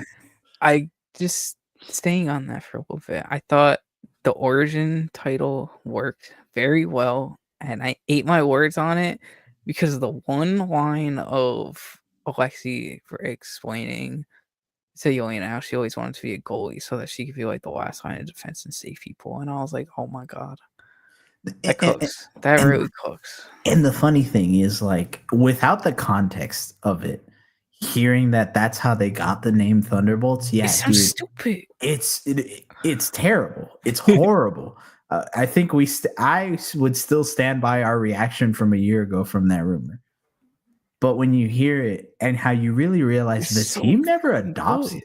I just staying on that for a little bit. I thought the origin title worked very well, and I ate my words on it because of the one line of Alexi for explaining to Yelena how she always wanted to be a goalie so that she could be like the last line of defense and save people. And I was like, oh my God. That cooks. That really cooks. And the funny thing is, like, without the context of it, hearing that that's how they got the name Thunderbolts, it sounds stupid. It's terrible. It's horrible. I think I would still stand by our reaction from a year ago from that rumor. But when you hear it and how you really realize the team never adopts it.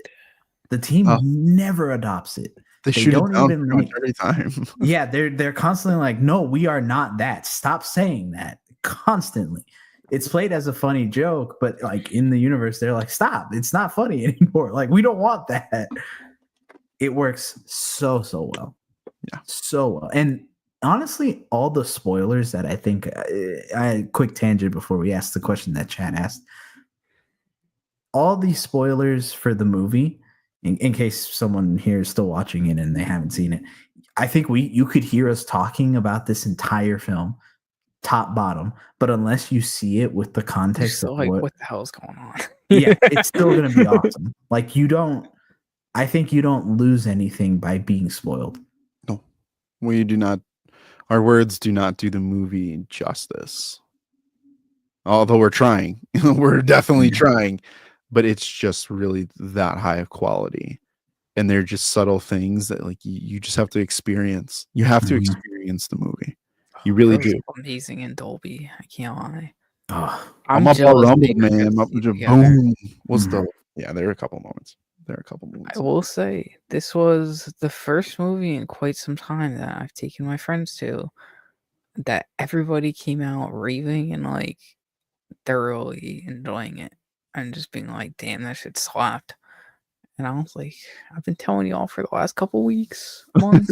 The team never adopts it. They shoot it down pretty much every time. Yeah, they're constantly like, no, we are not that. Stop saying that. Constantly. It's played as a funny joke, but like in the universe, they're like, stop. It's not funny anymore. Like, we don't want that. It works so well. Yeah. So well. And honestly, all the spoilers that I think quick tangent before we ask the question that Chad asked. All these spoilers for the movie, in case someone here is still watching it and they haven't seen it, I think you could hear us talking about this entire film, top bottom, but unless you see it with the context of like, what the hell is going on? Yeah, it's still gonna be awesome. Like I think you don't lose anything by being spoiled. No, we do not. Our words do not do the movie justice. Although we're trying, we're definitely trying, but it's just really that high of quality. And they're just subtle things that like you just have to experience. You have to experience the movie. You really do. Amazing in Dolby. I can't lie. Oh, I'm up all rumbled, man. Boom. Yeah, there are a couple moments. I will say this was the first movie in quite some time that I've taken my friends to that everybody came out raving and like thoroughly enjoying it and just being like, damn, that shit slapped. And I was like, I've been telling y'all for the last couple weeks, months.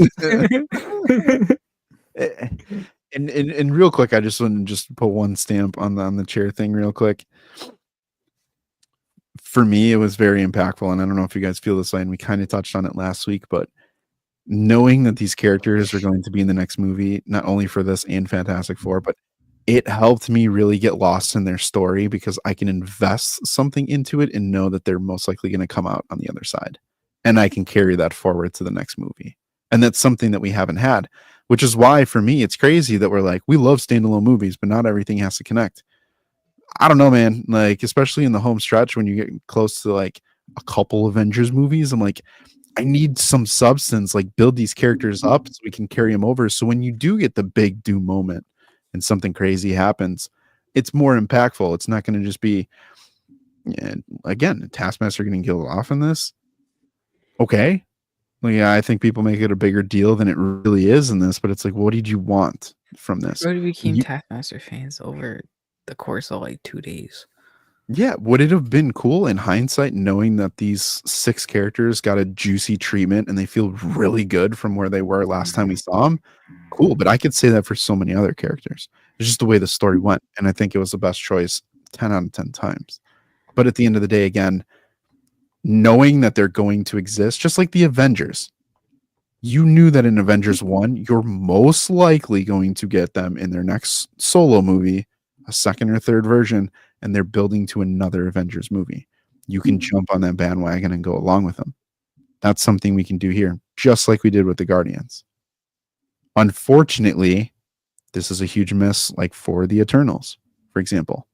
And real quick, I just want to just put one stamp on the chair thing real quick. For me, it was very impactful, and I don't know if you guys feel this way, and we kind of touched on it last week, but knowing that these characters are going to be in the next movie, not only for this and Fantastic Four, but it helped me really get lost in their story because I can invest something into it and know that they're most likely going to come out on the other side. And I can carry that forward to the next movie. And that's something that we haven't had, which is why for me, it's crazy that we're like, we love standalone movies, but not everything has to connect. I don't know, man. Like, especially in the home stretch when you get close to like a couple Avengers movies, I'm like, I need some substance, like build these characters up so we can carry them over. So when you do get the big doom moment and something crazy happens, it's more impactful. It's not going to just be, again, Taskmaster getting killed off in this. Okay. Well, yeah, I think people make it a bigger deal than it really is in this, but it's like, what did you want from this? We became Taskmaster fans over the course of like 2 days. Yeah, would it have been cool in hindsight knowing that these 6 characters got a juicy treatment and they feel really good from where they were last time we saw them? Cool, but I could say that for so many other characters. It's just the way the story went, and I think it was the best choice 10 out of 10 times. But at the end of the day, again, knowing that they're going to exist, just like the Avengers, you knew that in Avengers 1, you're most likely going to get them in their next solo movie, a second or third version, and they're building to another Avengers movie. You can jump on that bandwagon and go along with them. That's something we can do here, just like we did with the Guardians. Unfortunately, this is a huge miss, like for the Eternals, for example.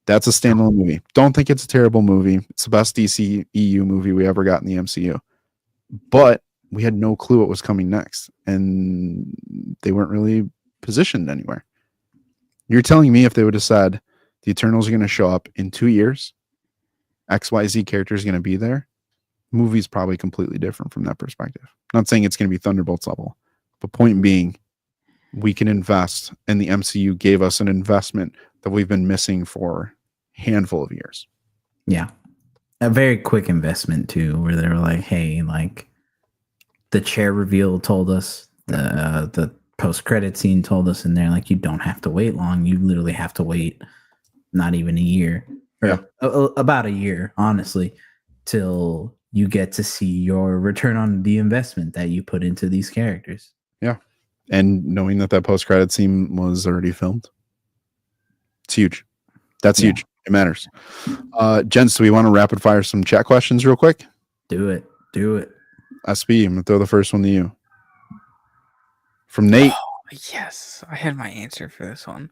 That's a standalone movie. Don't think it's a terrible movie. It's the best DC EU movie we ever got in the MCU. But we had no clue what was coming next, and they weren't really positioned anywhere. You're telling me if they would have said the Eternals are going to show up in 2 years, XYZ character is going to be there, movie's probably completely different from that perspective. Not saying it's going to be Thunderbolts level, but point being, we can invest, and the MCU gave us an investment that we've been missing for a handful of years. Yeah. A very quick investment too, where they were like, hey, like the chair reveal told us, the post-credit scene told us in there, like, you don't have to wait long. You literally have to wait not even a year, or about a year, honestly, till you get to see your return on the investment that you put into these characters. Yeah. And knowing that post-credit scene was already filmed, it's huge. That's huge. It matters. Gents, do we want to rapid fire some chat questions real quick? Do it. SB, I'm going to throw the first one to you. From Nate. Oh, yes, I had my answer for this one.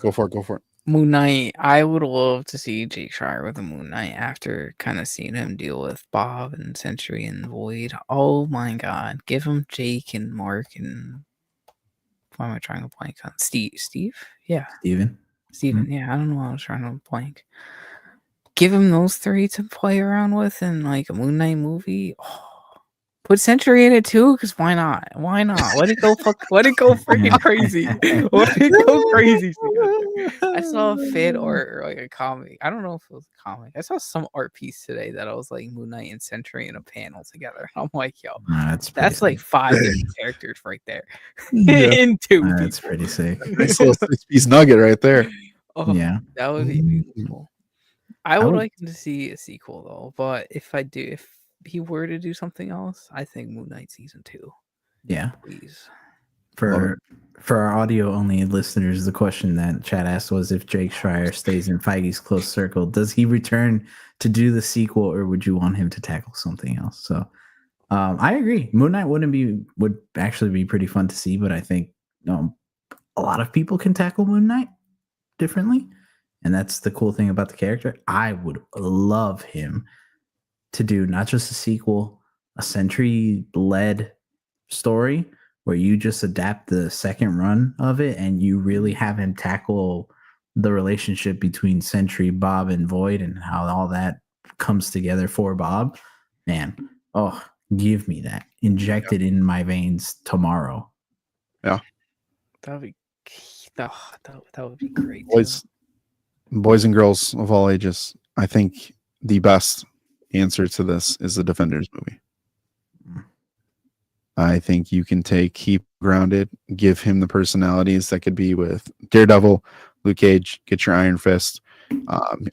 Go for it. Moon Knight. I would love to see Jake Schreier with a Moon Knight after kind of seeing him deal with Bob and Sentry and Void. Oh my God. Give him Jake and Mark and Why am I trying to blank on Steve? Yeah, Steven. Steven. Yeah, I don't know why I was trying to blank. Give him those three to play around with in like a Moon Knight movie. Oh. Put Sentry in it too, because why not? Why not? Let it go freaking crazy. Let it go crazy. I saw a fit or like a comic. I don't know if it was a comic. I saw some art piece today that I was like Moon Knight and Sentry in a panel together. I'm like, yo, that's like 5 different characters right there. In 2 people. That's pretty sick. Nice little 6-piece nugget right there. Oh, Yeah. that would be beautiful. I would like to see a sequel though, but if he were to do something else, I think Moon Knight season 2. Yeah. Please. For our audio only listeners, the question that Chad asked was if Jake Schreier stays in Feige's close circle, does he return to do the sequel, or would you want him to tackle something else? So I agree. Moon Knight would actually be pretty fun to see, but I think a lot of people can tackle Moon Knight differently. And that's the cool thing about the character. I would love him to do not just a sequel, a Sentry-led story where you just adapt the second run of it and you really have him tackle the relationship between Sentry, Bob, and Void and how all that comes together for Bob. Man, give me that. Inject it in my veins tomorrow. Yeah. That would be great. Boys and girls of all ages, I think the best answer to this is the Defenders movie. I think you can keep grounded, give him the personalities that could be with Daredevil, Luke Cage, get your Iron Fist.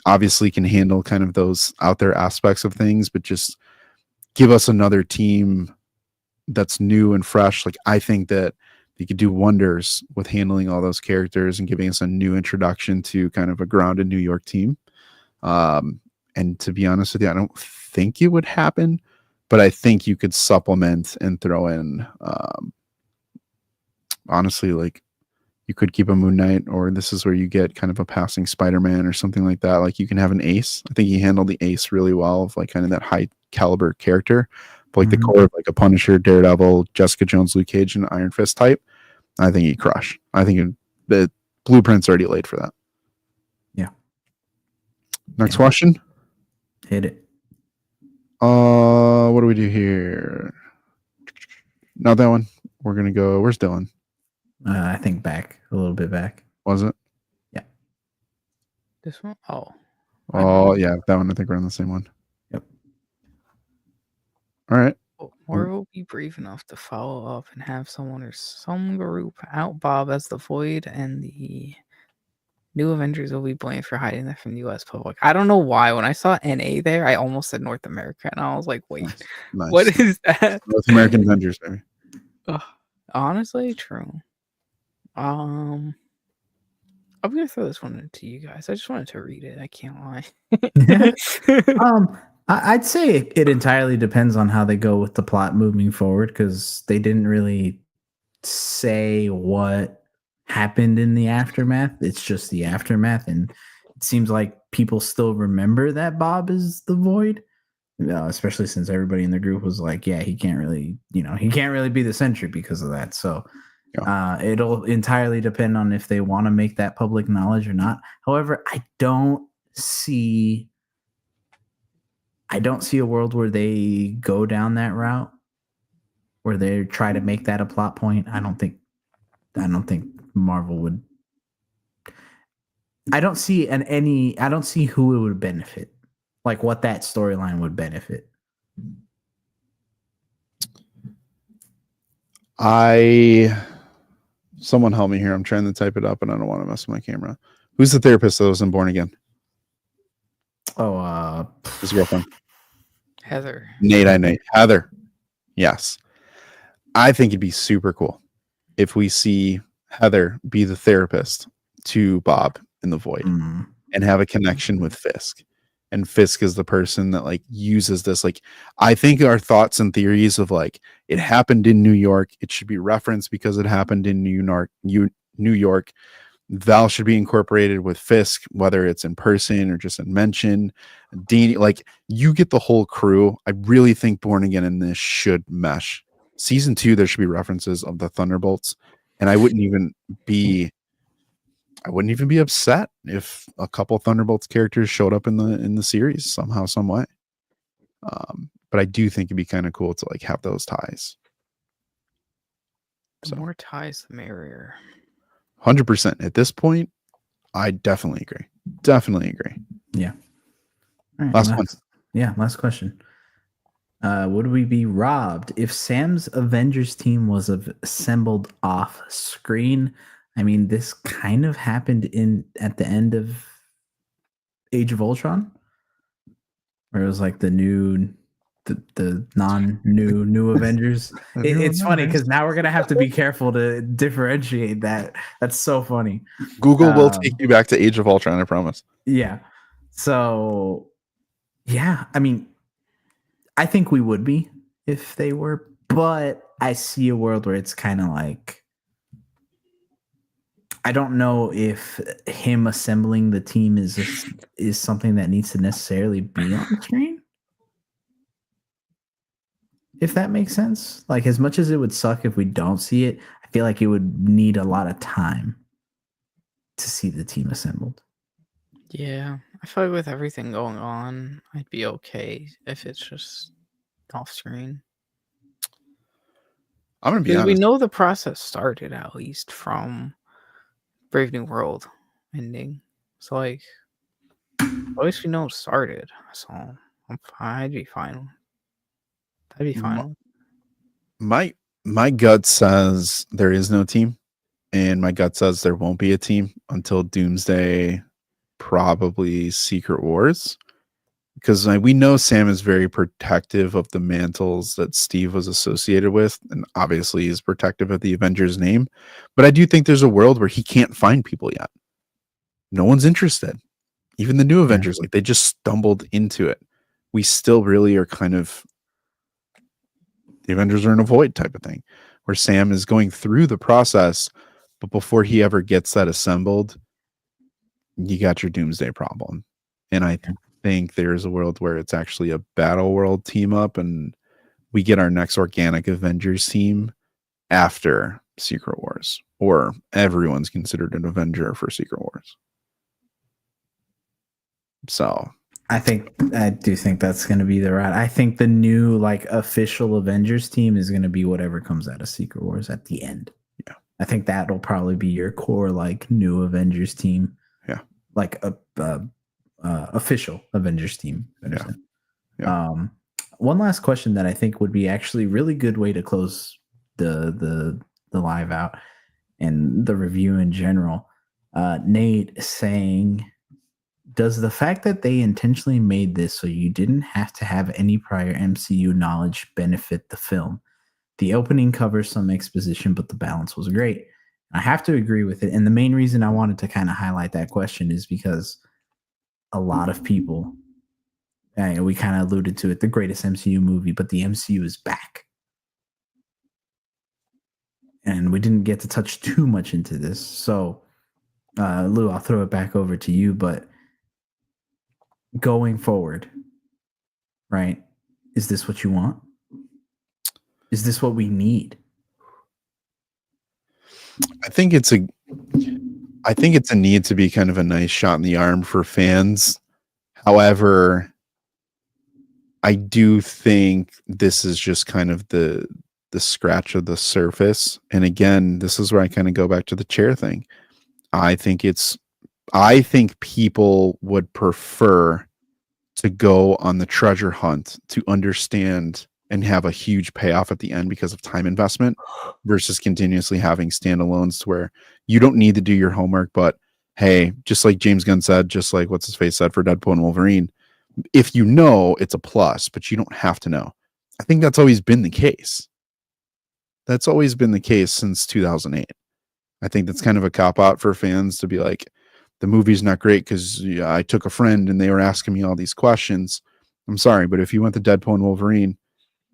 Obviously can handle kind of those out there aspects of things, but just give us another team that's new and fresh. Like, I think that you could do wonders with handling all those characters and giving us a new introduction to kind of a grounded New York team. And to be honest with you, I don't think it would happen, but I think you could supplement and throw in, honestly, like you could keep a Moon Knight, or this is where you get kind of a passing Spider-Man or something like that. Like you can have an Ace. I think he handled the Ace really well, of like kind of that high caliber character, but like the core of like a Punisher, Daredevil, Jessica Jones, Luke Cage, and Iron Fist type. I think he'd crush. I think the blueprint's already laid for that. Yeah. Next question. Hit it. What do we do here? Not that one. We're gonna go. Where's Dylan? I think back a little bit back. Was it? Yeah. This one? Oh yeah, that one. I think we're on the same one. Yep. All right. Or will be brave enough to follow up and have someone or some group out Bob as the Void, and the new Avengers will be blamed for hiding that from the U.S. public. I don't know why. When I saw NA there, I almost said North America, and I was like, wait, Nice. What is that? North American Avengers, baby. Honestly, true. I'm gonna throw this one to you guys. I just wanted to read it. I can't lie. I'd say it entirely depends on how they go with the plot moving forward, because they didn't really say what happened in the aftermath. It's just the aftermath, and it seems like people still remember that Bob is the Void, especially since everybody in the group was like, yeah, he can't really be the Sentry because of that. So it'll entirely depend on if they want to make that public knowledge or not. However, I don't see a world where they go down that route, where they try to make that a plot point. I don't think Marvel would. I don't see who it would benefit, like what that storyline would benefit. Someone help me here. I'm trying to type it up and I don't want to mess with my camera. Who's the therapist that was in Born Again? His girlfriend. Heather. Nate. Heather. Yes. I think it'd be super cool if we see Heather be the therapist to Bob in the Void and have a connection with Fisk. And Fisk is the person that like uses this. Like, I think our thoughts and theories of like, it happened in New York, it should be referenced because it happened in New York. Val should be incorporated with Fisk, whether it's in person or just in mention. Dean, like, you get the whole crew. I really think Born Again in this should mesh. Season 2, there should be references of the Thunderbolts And I wouldn't even be upset if a couple Thunderbolts characters showed up in the series somehow, some way. But I do think it'd be kind of cool to like have those ties. The more ties, the merrier. 100%. At this point, I definitely agree. Definitely agree. Yeah. All right, Last one. Yeah, last question. Would we be robbed if Sam's Avengers team was assembled off screen? I mean, this kind of happened at the end of Age of Ultron, where it was like the non-new Avengers. It's funny because now we're gonna have to be careful to differentiate that. That's so funny. Google will take you back to Age of Ultron, I promise. Yeah. So, yeah, I mean, I think we would be if they were, but I see a world where it's kind of like, I don't know if him assembling the team is something that needs to necessarily be on the screen. If that makes sense. Like, as much as it would suck if we don't see it, I feel like it would need a lot of time to see the team assembled. Yeah, I feel like with everything going on, I'd be okay if it's just off screen. I'm gonna be Because honest. we know the process started at least from Brave New World ending. So like, at least we know it started. So I'm fine. I'd be fine. My gut says there is no team, and my gut says there won't be a team until Doomsday, probably Secret Wars, because we know Sam is very protective of the mantles that Steve was associated with, and obviously is protective of the Avengers name. But I do think there's a world where he can't find people yet. No one's interested. Even the new Avengers, like they just stumbled into it. We still really are kind of, the Avengers are in a void type of thing, where Sam is going through the process, but before he ever gets that assembled, you got your Doomsday problem. And I think there's a world where it's actually a Battle World team up, and we get our next organic Avengers team after Secret Wars, or everyone's considered an Avenger for Secret Wars. So I do think that's going to be the route. I think the new like official Avengers team is going to be whatever comes out of Secret Wars at the end. Yeah, I think that'll probably be your core like new Avengers team. Yeah, like a official Avengers team. Yeah. One last question that I think would be actually a really good way to close the live out and the review in general. Nate saying, does the fact that they intentionally made this so you didn't have to have any prior MCU knowledge benefit the film? The opening covers some exposition, but the balance was great. I have to agree with it. And the main reason I wanted to kind of highlight that question is because a lot of people, we kind of alluded to it, the greatest MCU movie, but the MCU is back. And we didn't get to touch too much into this. So, Lou, I'll throw it back over to you, but going forward, right? Is this what you want? Is this what we need? I think it's a need to be kind of a nice shot in the arm for fans. However, I do think this is just kind of the scratch of the surface. And again, this is where I kind of go back to the chair thing. I think people would prefer to go on the treasure hunt to understand and have a huge payoff at the end because of time investment versus continuously having standalones to where you don't need to do your homework. But hey, just like James Gunn said, just like what's his face said for Deadpool and Wolverine, if you know, it's a plus, but you don't have to know. I think that's always been the case. That's always been the case since 2008. I think that's kind of a cop-out for fans to be like, the movie's not great because I took a friend and they were asking me all these questions. I'm sorry, but if you went to Deadpool and Wolverine,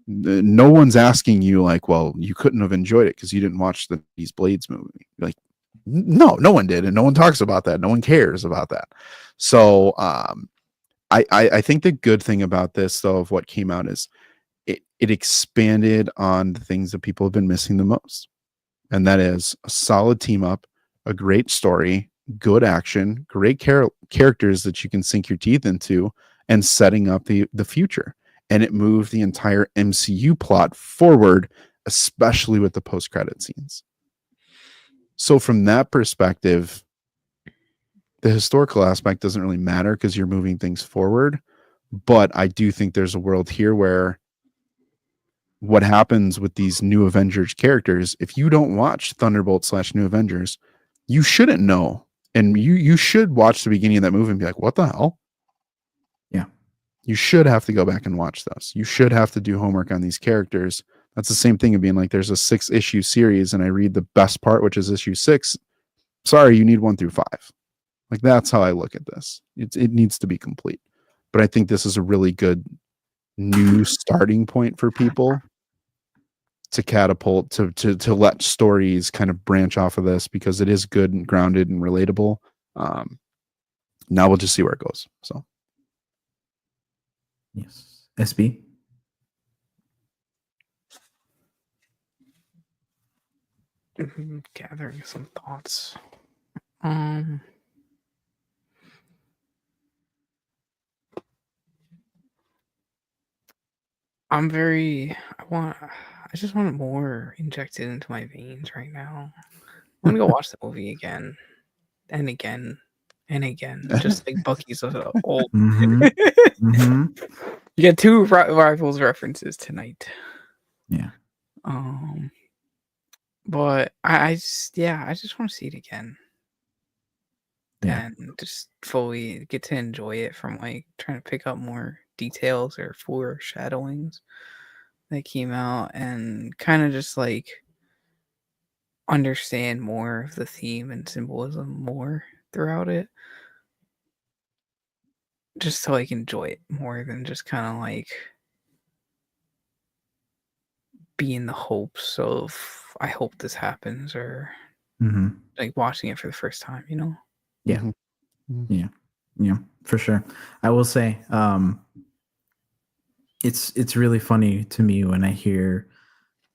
no one's asking you like, well, you couldn't have enjoyed it because you didn't watch these Blades movie. Like, no one did, and no one talks about that. No one cares about that. So I think the good thing about this, though, of what came out is it expanded on the things that people have been missing the most. and that is a solid team up, a great story, good action, great characters that you can sink your teeth into, and setting up the future. And it moved the entire MCU plot forward, especially with the post-credit scenes. So from that perspective, the historical aspect doesn't really matter because you're moving things forward. But I do think there's a world here where what happens with these New Avengers characters, if you don't watch Thunderbolts / New Avengers, you shouldn't know. And you should watch the beginning of that movie and be like, what the hell? Yeah. You should have to go back and watch those. You should have to do homework on these characters. That's the same thing of being like, there's a 6-issue series and I read the best part, which is issue 6. Sorry, you need 1 through 5. Like, that's how I look at this. It needs to be complete. But I think this is a really good new starting point for people to catapult, to let stories kind of branch off of this, because it is good and grounded and relatable. Now we'll just see where it goes. So yes. SB. Gathering some thoughts. I just want more injected into my veins right now. I'm gonna go watch the movie again and again and again, just like Bucky's old. You get 2 Rivals references tonight. Yeah. But I just want to see it again. Yeah. And just fully get to enjoy it from like trying to pick up more details or foreshadowings that came out, and kind of just like understand more of the theme and symbolism more throughout it, just to like enjoy it more than just kind of like be in the hopes of, I hope this happens, or like watching it for the first time, you know? Yeah. Yeah, for sure. I will say, it's really funny to me when I hear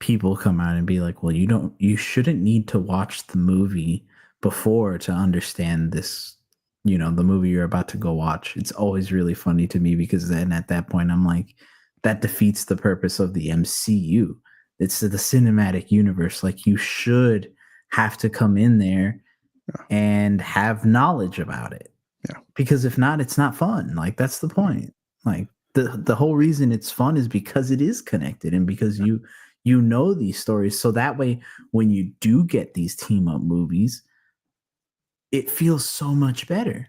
people come out and be like, well, you shouldn't need to watch the movie before to understand this, the movie you're about to go watch. It's always really funny to me, because then at that point I'm like, that defeats the purpose of the MCU. It's the cinematic universe. Like, you should have to come in there and have knowledge about it. Yeah. Because if not, it's not fun. Like, that's the point. Like, the whole reason it's fun is because it is connected, and because you know these stories. So that way, when you do get these team up movies, it feels so much better.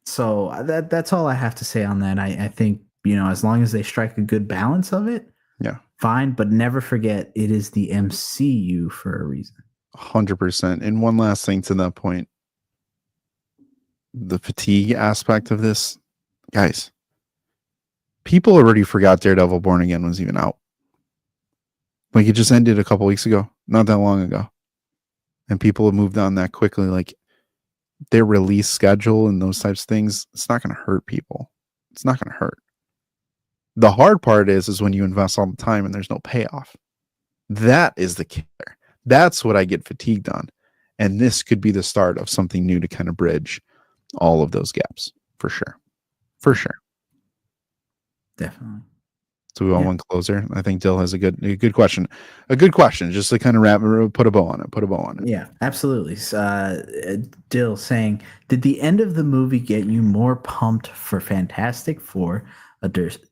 So that's all I have to say on that. I think, as long as they strike a good balance of it, fine. But never forget, it is the MCU for a reason. 100%. And one last thing to that point, the fatigue aspect of this, guys, people already forgot Daredevil Born Again was even out. Like, it just ended a couple weeks ago, not that long ago. And people have moved on that quickly. Like, their release schedule and those types of things, it's not going to hurt people. It's not going to hurt. The hard part is when you invest all the time and there's no payoff. That is the killer. That's what I get fatigued on. And this could be the start of something new to kind of bridge all of those gaps, for sure. For sure. Definitely. So we want one closer. I think Dill has a good question. A good question, just to kind of put a bow on it. Yeah, absolutely. Dill saying, did the end of the movie get you more pumped for Fantastic Four,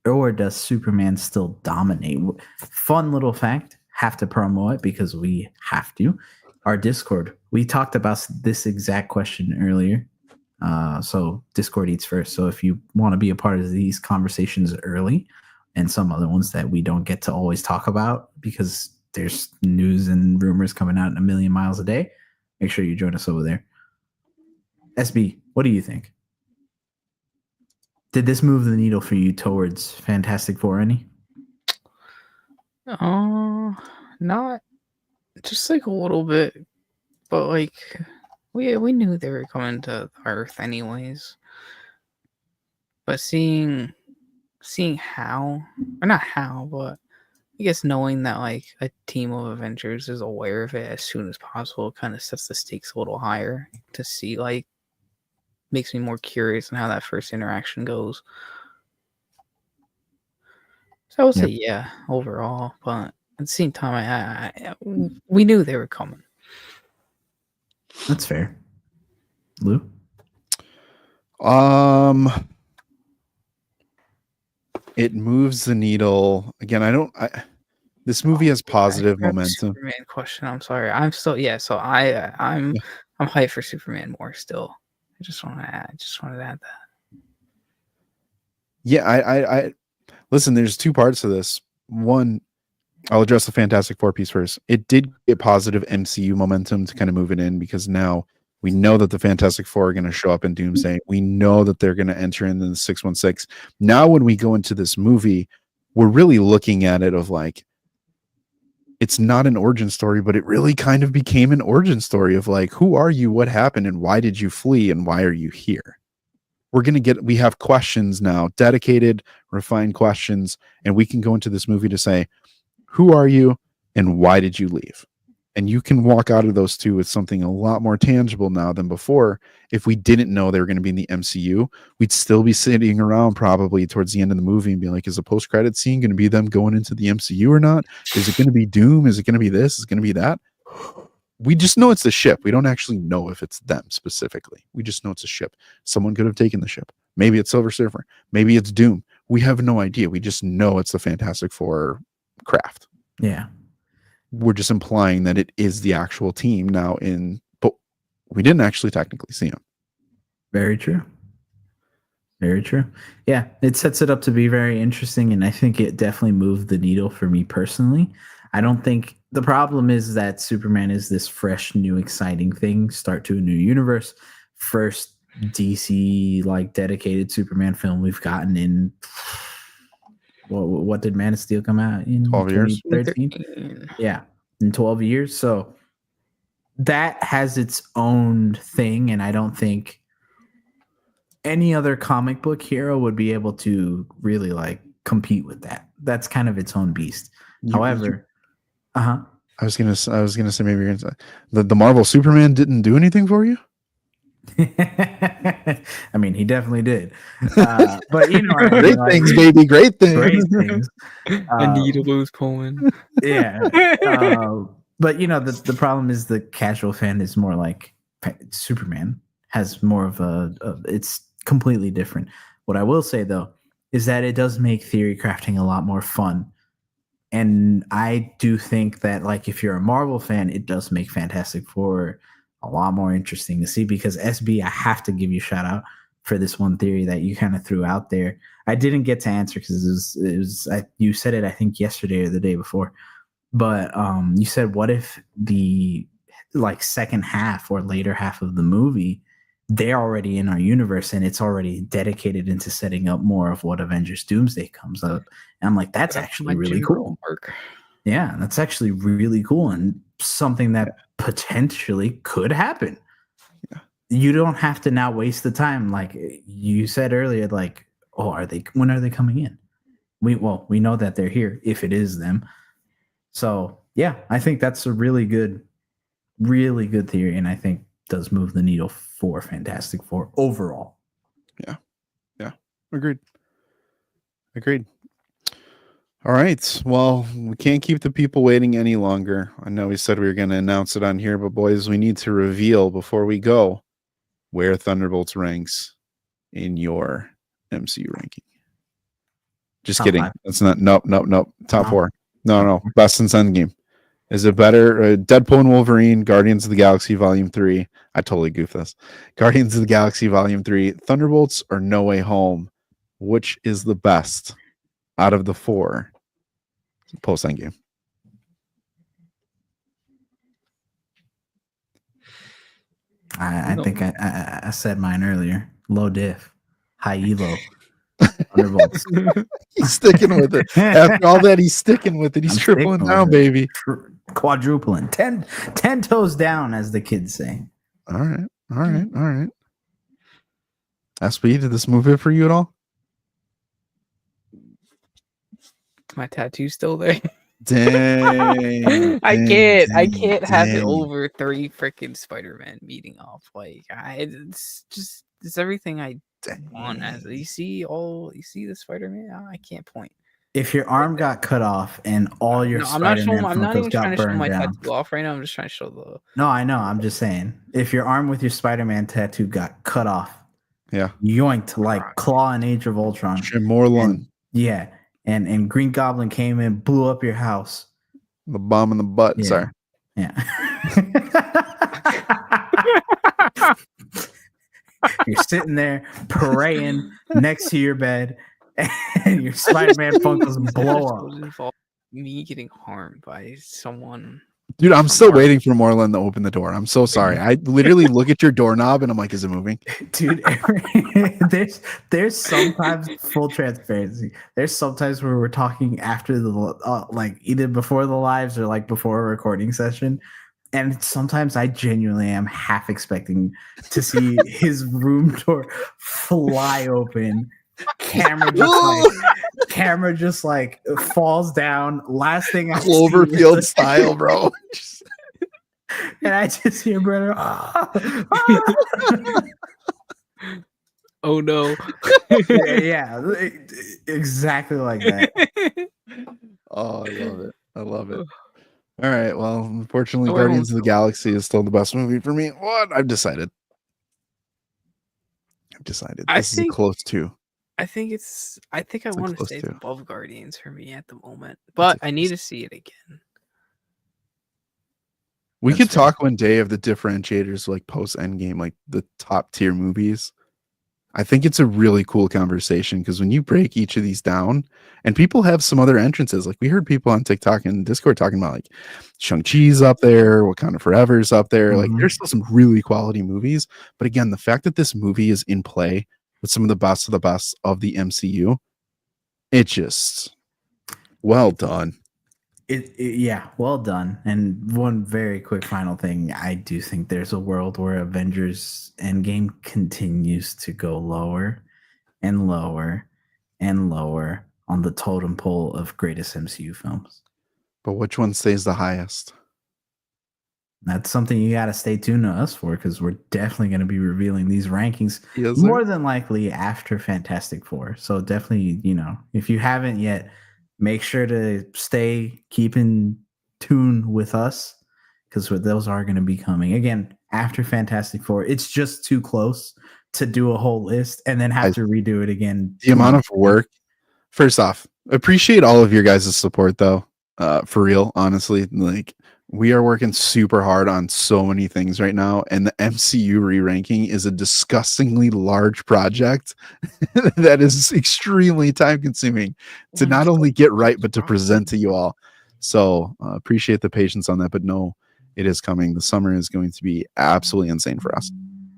or does Superman still dominate? Fun little fact, have to promo it because we have to. Our Discord, we talked about this exact question earlier. So Discord eats first. So if you want to be a part of these conversations early, and some other ones that we don't get to always talk about because there's news and rumors coming out a million miles a day, make sure you join us over there. SB, what do you think? Did this move the needle for you towards Fantastic Four any? Not just like a little bit, but like we knew they were coming to Earth anyways. But seeing how, or not how, but I guess knowing that like a team of Avengers is aware of it as soon as possible kind of sets the stakes a little higher to see, like, makes me more curious on how that first interaction goes. So I would say yeah, overall, but at the same time, we knew they were coming. That's fair. Lou? It moves the needle. Again, this movie has positive momentum. Superman question. I'm sorry. I'm still so I'm hyped for Superman more still. I just wanted to add that. Yeah, I listen, there's two parts to this. One, I'll address the Fantastic Four piece first. It did get positive MCU momentum to kind of move it in, because now we know that the Fantastic Four are going to show up in Doomsday. We know that they're going to enter into the 616. Now, when we go into this movie, we're really looking at it of like, it's not an origin story, but it really kind of became an origin story of like, who are you? What happened? And why did you flee? And why are you here? We have questions now, dedicated, refined questions, and we can go into this movie to say, who are you and why did you leave? And you can walk out of those two with something a lot more tangible now than before. If we didn't know they were going to be in the MCU, we'd still be sitting around probably towards the end of the movie and be like, is the post-credit scene going to be them going into the MCU or not? Is it going to be Doom? Is it going to be this? Is it going to be that? We just know it's the ship. We don't actually know if it's them specifically. We just know it's a ship. Someone could have taken the ship. Maybe it's Silver Surfer. Maybe it's Doom. We have no idea. We just know it's the Fantastic Four craft. Yeah. We're just implying that it is the actual team now but we didn't actually technically see them. Very true. Very true. Yeah, it sets it up to be very interesting, and I think it definitely moved the needle for me personally. I don't think the problem is that Superman is this fresh, new, exciting thing, start to a new universe. First DC like dedicated Superman film we've gotten in what did Man of Steel come out in? 12 years. 2013? Yeah, in 12 years. So that has its own thing, and I don't think any other comic book hero would be able to really like compete with that. That's kind of its own beast. However, I was gonna say maybe you're gonna say the Marvel Superman didn't do anything for you. I mean, he definitely did. But you know, great things, baby, great things. Great things. I need to lose Pullman. Yeah. But you know, the problem is the casual fan is more like Superman has more of it's completely different. What I will say though is that it does make theory crafting a lot more fun. And I do think that, like, if you're a Marvel fan, it does make Fantastic Four a lot more interesting to see, because SB, I have to give you a shout out for this one theory that you kind of threw out there. I didn't get to answer because you said it, I think, yesterday or the day before. But you said, what if the like second half or later half of the movie, they're already in our universe and it's already dedicated into setting up more of what Avengers Doomsday comes up. And I'm like, that's actually really cool. Yeah, that's actually really cool and something that potentially could happen. Yeah. You don't have to now waste the time. Like you said earlier, like, oh, when are they coming in? We know that they're here if it is them. So yeah, I think that's a really good theory, and I think does move the needle for Fantastic Four overall. Yeah. Agreed. All right. Well, we can't keep the people waiting any longer. I know we said we were going to announce it on here, but boys, we need to reveal before we go where Thunderbolts ranks in your MCU ranking. Just kidding. That's not. Nope. Top 4. No. Best since Endgame. Is it better? Deadpool and Wolverine, Guardians of the Galaxy Volume 3. I totally goofed this. Guardians of the Galaxy Volume 3, Thunderbolts, or No Way Home? Which is the best out of the 4 post Endgame? I think I said mine earlier. Low diff, high elo. Thunderbolts. He's sticking with it. After all that, he's sticking with it. He's tripling down, baby. Quadrupling. 10 toes down, as the kids say. All right. SB, did this move it for you at all? My tattoo's still there. Dang. I can't have it dang. over 3 freaking Spider-Man meeting up. Like it's everything I want. As you see the Spider-Man, I can't point. If your arm got cut off and all your No, I'm not Spider-Man showing. I'm not Funkos even trying got to show burned my down. tattoo off right now. I'm just trying to show the. No, I know. I'm just saying. If your arm with your Spider-Man tattoo got cut off, Yeah. yoinked like Claw in Age of Ultron. Morlun. Yeah. And Green Goblin came in, blew up your house. The bomb in the butt. Yeah. Sorry. Yeah. You're sitting there praying next to your bed, and your Spider-Man Funkos blow up. Me getting harmed by someone. Dude, I'm still waiting for Morlun to open the door. I'm so sorry. I literally look at your doorknob and I'm like, is it moving? Dude, there's sometimes, full transparency, there's sometimes where we're talking after the like either before the lives or like before a recording session, and sometimes I genuinely am half expecting to see his room door fly open. Camera just like falls down. Last thing I Cloverfield style, bro. And I just hear brother. Oh no. yeah, exactly like that. Oh, I love it. All right, well, unfortunately, Guardians of the Galaxy is still the best movie for me. What? I've decided. This is a close to. I think I want to say it's above Guardians for me at the moment, but I need to see it again. We could talk one day of the differentiators, like post Endgame, like the top tier movies. I think it's a really cool conversation because when you break each of these down, and people have some other entrances, like we heard people on TikTok and Discord talking about like Shang-Chi's up there, Wakanda Forever's up there. Like there's still some really quality movies. But again, the fact that this movie is in play with some of the best of the MCU, it just well done. Yeah, well done. And one very quick final thing, I do think there's a world where Avengers Endgame continues to go lower and lower and lower on the totem pole of greatest MCU films. But which one stays the highest? That's something you got to stay tuned to us for, because we're definitely going to be revealing these rankings more than likely after Fantastic Four. So definitely, if you haven't yet, make sure to keep in tune with us, because those are going to be coming again after Fantastic Four. It's just too close to do a whole list and then have to redo it again. The amount of work. First off, appreciate all of your guys' support, though. For real, honestly, like we are working super hard on so many things right now, and the MCU re-ranking is a disgustingly large project that is extremely time-consuming to not only get right, but to present to you all. So appreciate the patience on that, but no, it is coming. The summer is going to be absolutely insane for us.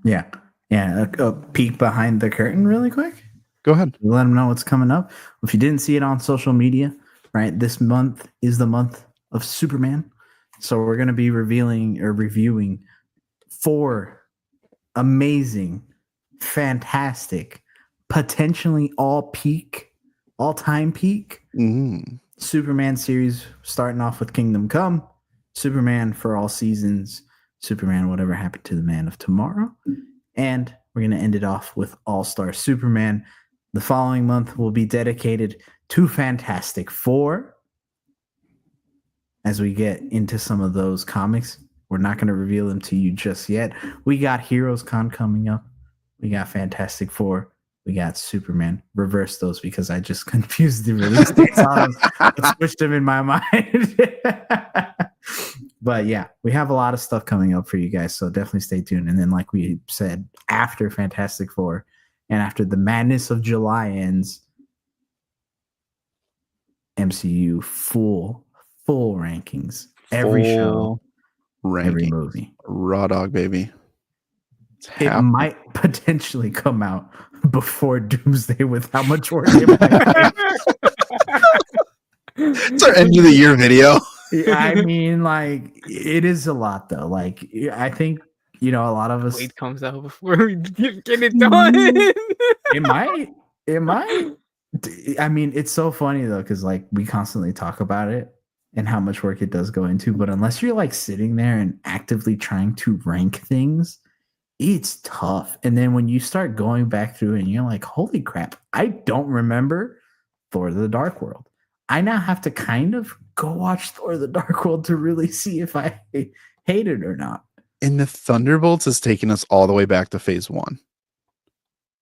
Yeah. A peek behind the curtain really quick. Go ahead. Let them know what's coming up. If you didn't see it on social media, right, this month is the month of Superman. So we're going to be reviewing 4 amazing, fantastic, potentially all-time peak Superman series, starting off with Kingdom Come, Superman for All Seasons, Superman Whatever Happened to the Man of Tomorrow, and we're going to end it off with All-Star Superman. The following month will be dedicated to Fantastic Four. As we get into some of those comics, we're not going to reveal them to you just yet. We got Heroes Con coming up. We got Fantastic Four. We got Superman. Reverse those because I just confused the release dates on them. I switched them in my mind. But yeah, we have a lot of stuff coming up for you guys, so definitely stay tuned. And then, like we said, after Fantastic Four and after the madness of July ends, MCU full rankings, every show, every movie, raw dog, baby. It might potentially come out before Doomsday with how much work it might be. It's our end of the year video. I mean, like, it is a lot though. Like, I think a lot of us. Wait comes out before we get it done. It might. I mean, it's so funny though, because like we constantly talk about it. and how much work it does go into. But unless you're like sitting there and actively trying to rank things, it's tough. And then when you start going back through and you're like, holy crap, I don't remember Thor the Dark World. I now have to kind of go watch Thor the Dark World to really see if I hate it or not. And the Thunderbolts has taken us all the way back to phase 1.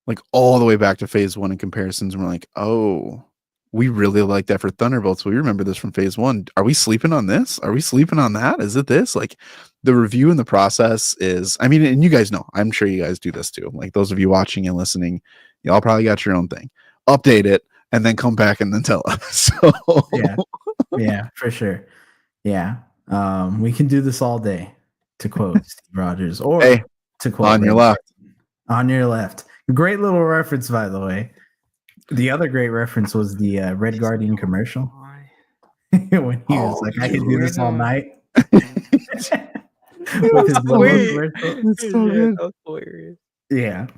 Like all the way back to phase 1 in comparisons. And we're like, oh, we really like that for Thunderbolts. We remember this from phase 1. Are we sleeping on this? Are we sleeping on that? Is it this? Like the review and the process is, I mean, and you guys know, I'm sure you guys do this too. Like those of you watching and listening, y'all probably got your own thing. Update it and then come back and then tell us. So yeah, for sure. Yeah. We can do this all day, to quote Steve Rogers, or hey, to quote on your left. On your left. Great little reference, by the way. The other great reference was the Red Guardian commercial. When he was like, I can do this all night. With his weird. That's so good. That was hilarious. Yeah.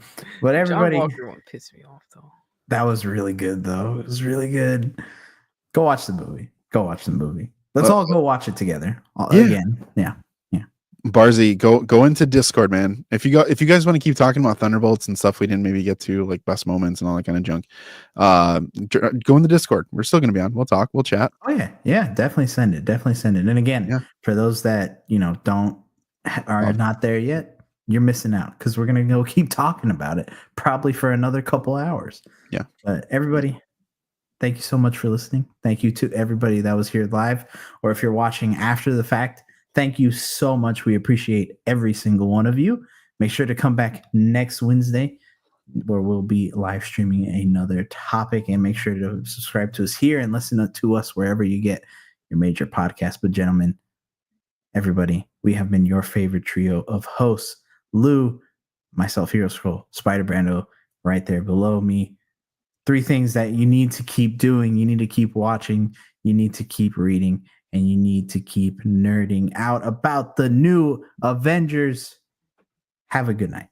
But everybody. John Walker won't piss me off, though. That was really good, though. It was really good. Go watch the movie. Go watch the movie. Let's all go watch it together. Again. Yeah. Barzy, go into Discord, man. If you guys want to keep talking about Thunderbolts and stuff we didn't maybe get to, like best moments and all that kind of junk, go in the Discord. We're still gonna be on. We'll talk. We'll chat. Oh yeah. Definitely send it. And again, for those that are not there yet, you're missing out because we're gonna go keep talking about it probably for another couple hours. Yeah. But everybody, thank you so much for listening. Thank you to everybody that was here live, or if you're watching after the fact. Thank you so much. We appreciate every single one of you. Make sure to come back next Wednesday where we'll be live streaming another topic, and make sure to subscribe to us here and listen to us wherever you get your major podcast. But gentlemen, everybody, we have been your favorite trio of hosts, Lou, myself, Hero Scroll, Spider Brando, right there below me. 3 things that you need to keep doing. You need to keep watching. You need to keep reading. And you need to keep nerding out about the new Avengers. Have a good night.